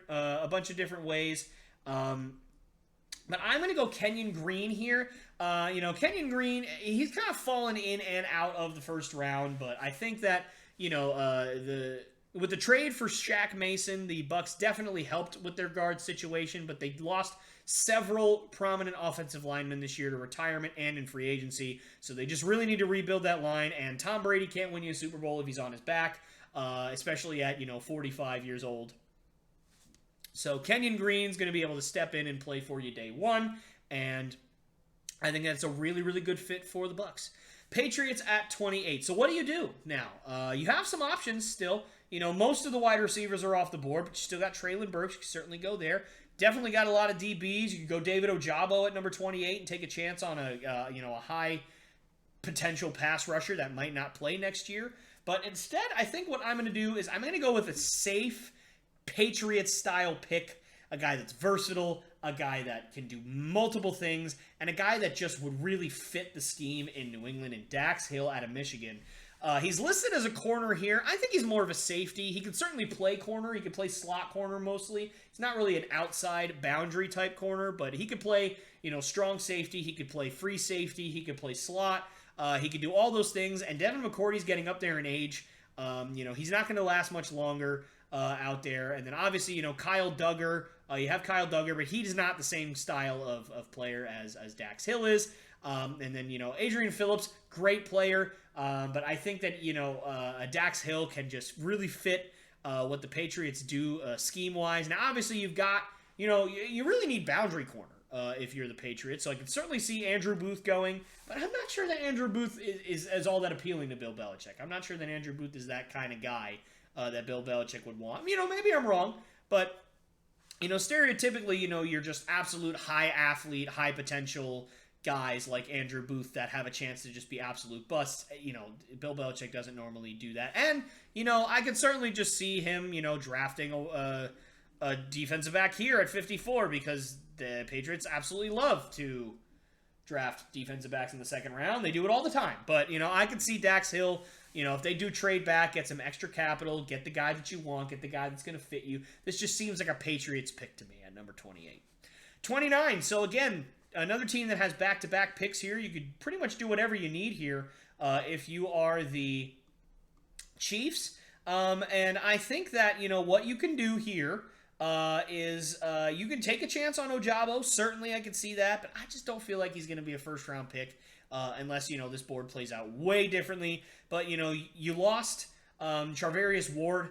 Speaker 1: ways. But I'm going to go Kenyon Green here. Kenyon Green, he's kind of fallen in and out of the first round, but I think that, with the trade for Shaq Mason, the Bucs definitely helped with their guard situation, but they lost several prominent offensive linemen this year to retirement and in free agency, so they just really need to rebuild that line, and Tom Brady can't win you a Super Bowl if he's on his back, especially at, 45 years old. So Kenyon Green's going to be able to step in and play for you day one, and I think that's a really, really good fit for the Bucs. Patriots at 28. So what do you do now? You have some options still. Most of the wide receivers are off the board, but you still got Treylon Burks. You can certainly go there. Definitely got a lot of DBs. You can go David Ojabo at number 28 and take a chance on a high potential pass rusher that might not play next year. But instead, I think what I'm going to do is I'm going to go with a safe Patriots-style pick, a guy that's versatile, a guy that can do multiple things, and a guy that just would really fit the scheme in New England, and Dax Hill out of Michigan. He's listed as a corner here. I think he's more of a safety. He could certainly play corner. He could play slot corner mostly. He's not really an outside boundary type corner, but he could play, strong safety. He could play free safety. He could play slot. He could do all those things, and Devin McCourty's getting up there in age. He's not going to last much longer out there. And then obviously, Kyle Duggar. You have Kyle Duggar, but he is not the same style of player as Dax Hill is. And then, Adrian Phillips, great player. But I think that, Dax Hill can just really fit what the Patriots do scheme-wise. Now, obviously, you've got, you really need boundary corner if you're the Patriots. So I can certainly see Andrew Booth going. But I'm not sure that Andrew Booth is all that appealing to Bill Belichick. I'm not sure that Andrew Booth is that kind of guy that Bill Belichick would want. Maybe I'm wrong. But, stereotypically, you're just absolute high athlete, high potential guys like Andrew Booth that have a chance to just be absolute busts. Bill Belichick doesn't normally do that. And, I could certainly just see him, drafting a defensive back here at 54 because the Patriots absolutely love to draft defensive backs in the second round. They do it all the time. But, I could see Dax Hill, if they do trade back, get some extra capital, get the guy that you want, get the guy that's going to fit you. This just seems like a Patriots pick to me at number 28. 29. So, again, another team that has back-to-back picks here. You could pretty much do whatever you need here if you are the Chiefs. And I think that, what you can do here is you can take a chance on Ojabo. Certainly, I could see that, but I just don't feel like he's going to be a first-round pick unless, this board plays out way differently. But, you lost Charvarius Ward,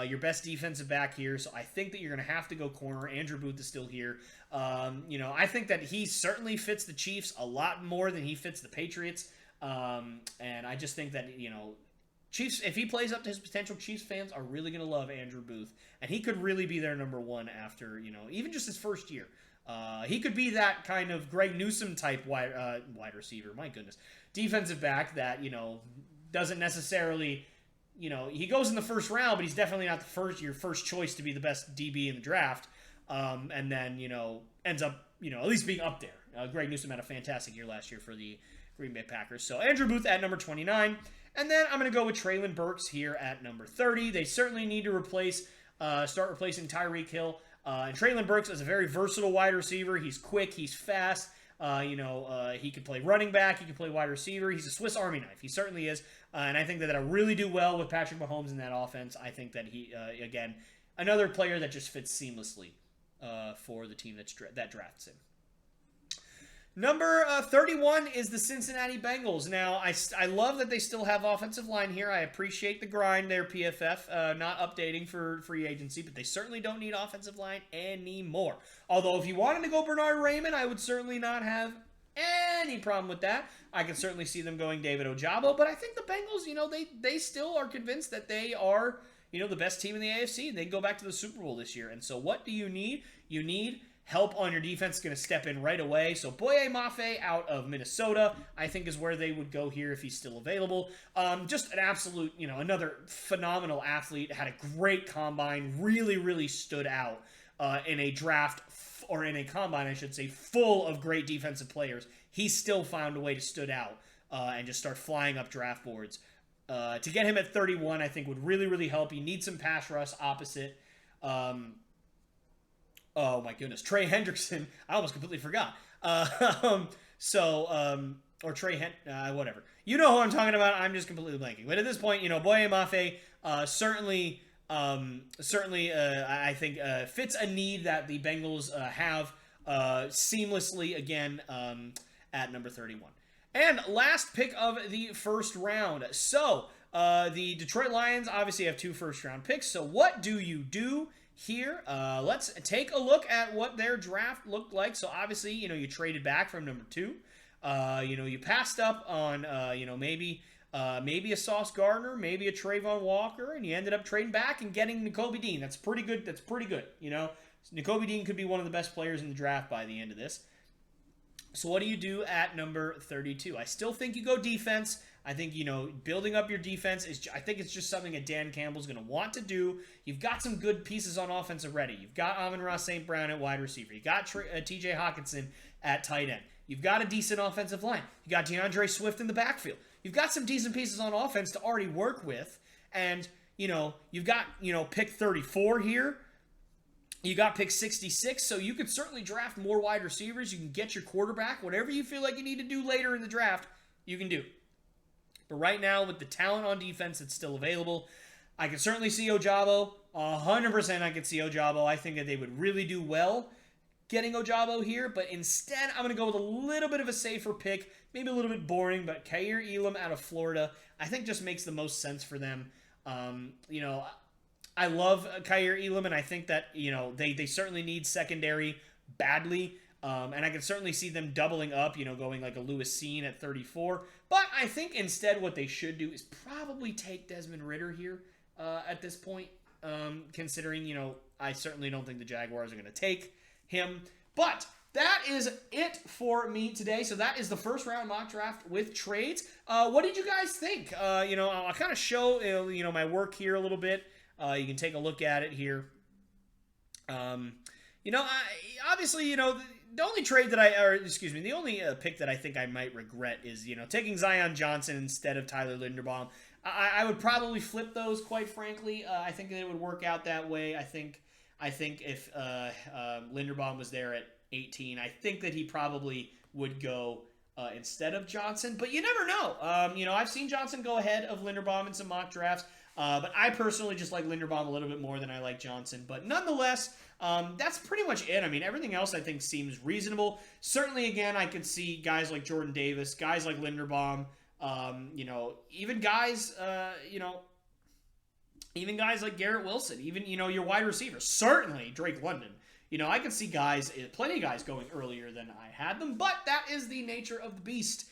Speaker 1: your best defensive back here, so I think that you're going to have to go corner. Andrew Booth is still here. I think that he certainly fits the Chiefs a lot more than he fits the Patriots. And I just think that, Chiefs, if he plays up to his potential, Chiefs fans are really going to love Andrew Booth. And he could really be their number one after, even just his first year. He could be that kind of Greg Newsome type wide receiver, my goodness. Defensive back that, doesn't necessarily, he goes in the first round, but he's definitely not your first choice to be the best DB in the draft. And then, ends up, at least being up there. Greg Newsome had a fantastic year last year for the Green Bay Packers. So Andrew Booth at number 29. And then I'm going to go with Treylon Burks here at number 30. They certainly need to start replacing Tyreek Hill. And Treylon Burks is a very versatile wide receiver. He's quick. He's fast. He can play running back. He can play wide receiver. He's a Swiss Army knife. He certainly is. And I think that that'll really do well with Patrick Mahomes in that offense. I think that he, again, another player that just fits seamlessly for the team that drafts him. Number 31 is the Cincinnati Bengals. Now, I love that they still have offensive line here. I appreciate the grind there, PFF, not updating for free agency, but they certainly don't need offensive line anymore. Although, if you wanted to go Bernard Raymond, I would certainly not have any problem with that. I can certainly see them going David Ojabo, but I think the Bengals, they still are convinced that they are, the best team in the AFC, and they go back to the Super Bowl this year. And so what do you need? You need help on your defense, going to step in right away. So Boye Mafe out of Minnesota, I think is where they would go here if he's still available. Just an absolute, another phenomenal athlete, had a great combine, really, really stood out in a draft, or in a combine, I should say, full of great defensive players. He still found a way to stood out and just start flying up draft boards. To get him at 31, I think would really, really help. You need some pass rush opposite. Oh my goodness, Trey Hendrickson. I almost completely forgot. Or Trey whatever. You know who I'm talking about. I'm just completely blanking. But at this point, Boye Mafe certainly, I think fits a need that the Bengals have seamlessly again at number 31. And last pick of the first round. So the Detroit Lions obviously have 2 first-round picks. So what do you do here? Let's take a look at what their draft looked like. So obviously, you traded back from number 2. You passed up on, maybe a Sauce Gardner, maybe a Trayvon Walker, and you ended up trading back and getting Nakobe Dean. That's pretty good. Nakobe Dean could be one of the best players in the draft by the end of this. So what do you do at number 32? I still think you go defense. I think, building up your defense I think it's just something that Dan Campbell's going to want to do. You've got some good pieces on offense already. You've got Amon-Ra St. Brown at wide receiver. You got TJ Hawkinson at tight end. You've got a decent offensive line. You got DeAndre Swift in the backfield. You've got some decent pieces on offense to already work with. And, you've got, pick 34 here. You got pick 66, so you could certainly draft more wide receivers. You can get your quarterback. Whatever you feel like you need to do later in the draft, you can do. But right now, with the talent on defense that's still available, I can certainly see Ojabo. 100% I can see Ojabo. I think that they would really do well getting Ojabo here, but instead, I'm going to go with a little bit of a safer pick, maybe a little bit boring, but Kaiir Elam out of Florida, I think just makes the most sense for them. I love Kaiir Elam, and I think that, they certainly need secondary badly. And I can certainly see them doubling up, going like a Lewis Cine at 34. But I think instead what they should do is probably take Desmond Ridder here at this point, considering, I certainly don't think the Jaguars are going to take him. But that is it for me today. So that is the first round mock draft with trades. What did you guys think? I'll kind of show, my work here a little bit. You can take a look at it here. Obviously, the only trade that the only pick that I think I might regret is, taking Zion Johnson instead of Tyler Linderbaum. I would probably flip those, quite frankly. I think that it would work out that way. I think if Linderbaum was there at 18, I think that he probably would go instead of Johnson. But you never know. I've seen Johnson go ahead of Linderbaum in some mock drafts. But I personally just like Linderbaum a little bit more than I like Johnson. But nonetheless, that's pretty much it. I mean, everything else I think seems reasonable. Certainly, again, I could see guys like Jordan Davis, guys like Linderbaum, even guys, even guys like Garrett Wilson, even, your wide receivers, certainly Drake London. I could see guys, plenty of guys going earlier than I had them, but that is the nature of the beast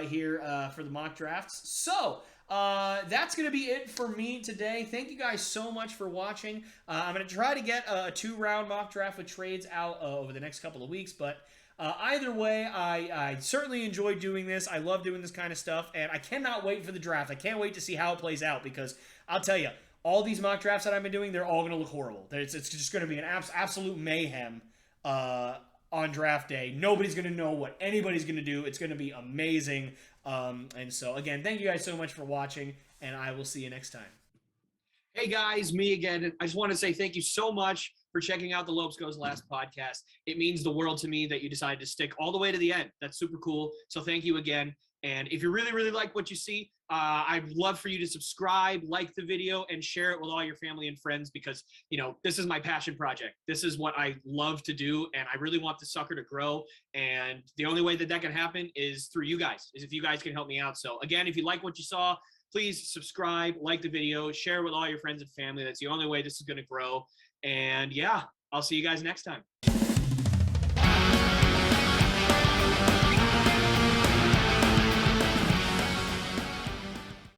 Speaker 1: here for the mock drafts. So, that's going to be it for me today. Thank you guys so much for watching. I'm going to try to get a 2-round mock draft with trades out over the next couple of weeks, but either way, I certainly enjoy doing this. I love doing this kind of stuff, and I cannot wait for the draft. I can't wait to see how it plays out because I'll tell you, all these mock drafts that I've been doing, they're all going to look horrible. It's just going to be an absolute mayhem on draft day. Nobody's going to know what anybody's going to do. It's going to be amazing. And so, again, thank you guys so much for watching, and I will see you next time.
Speaker 2: Hey guys, me again. I just want to say thank you so much for checking out the Lopes Goes Last podcast. It means the world to me that you decided to stick all the way to the end. That's super cool. So thank you again. And if you really, really like what you see, I'd love for you to subscribe, like the video, and share it with all your family and friends because, this is my passion project. This is what I love to do, and I really want the sucker to grow. And the only way that can happen is through you guys, is if you guys can help me out. So again, if you like what you saw, please subscribe, like the video, share it with all your friends and family. That's the only way this is going to grow. And yeah, I'll see you guys next time.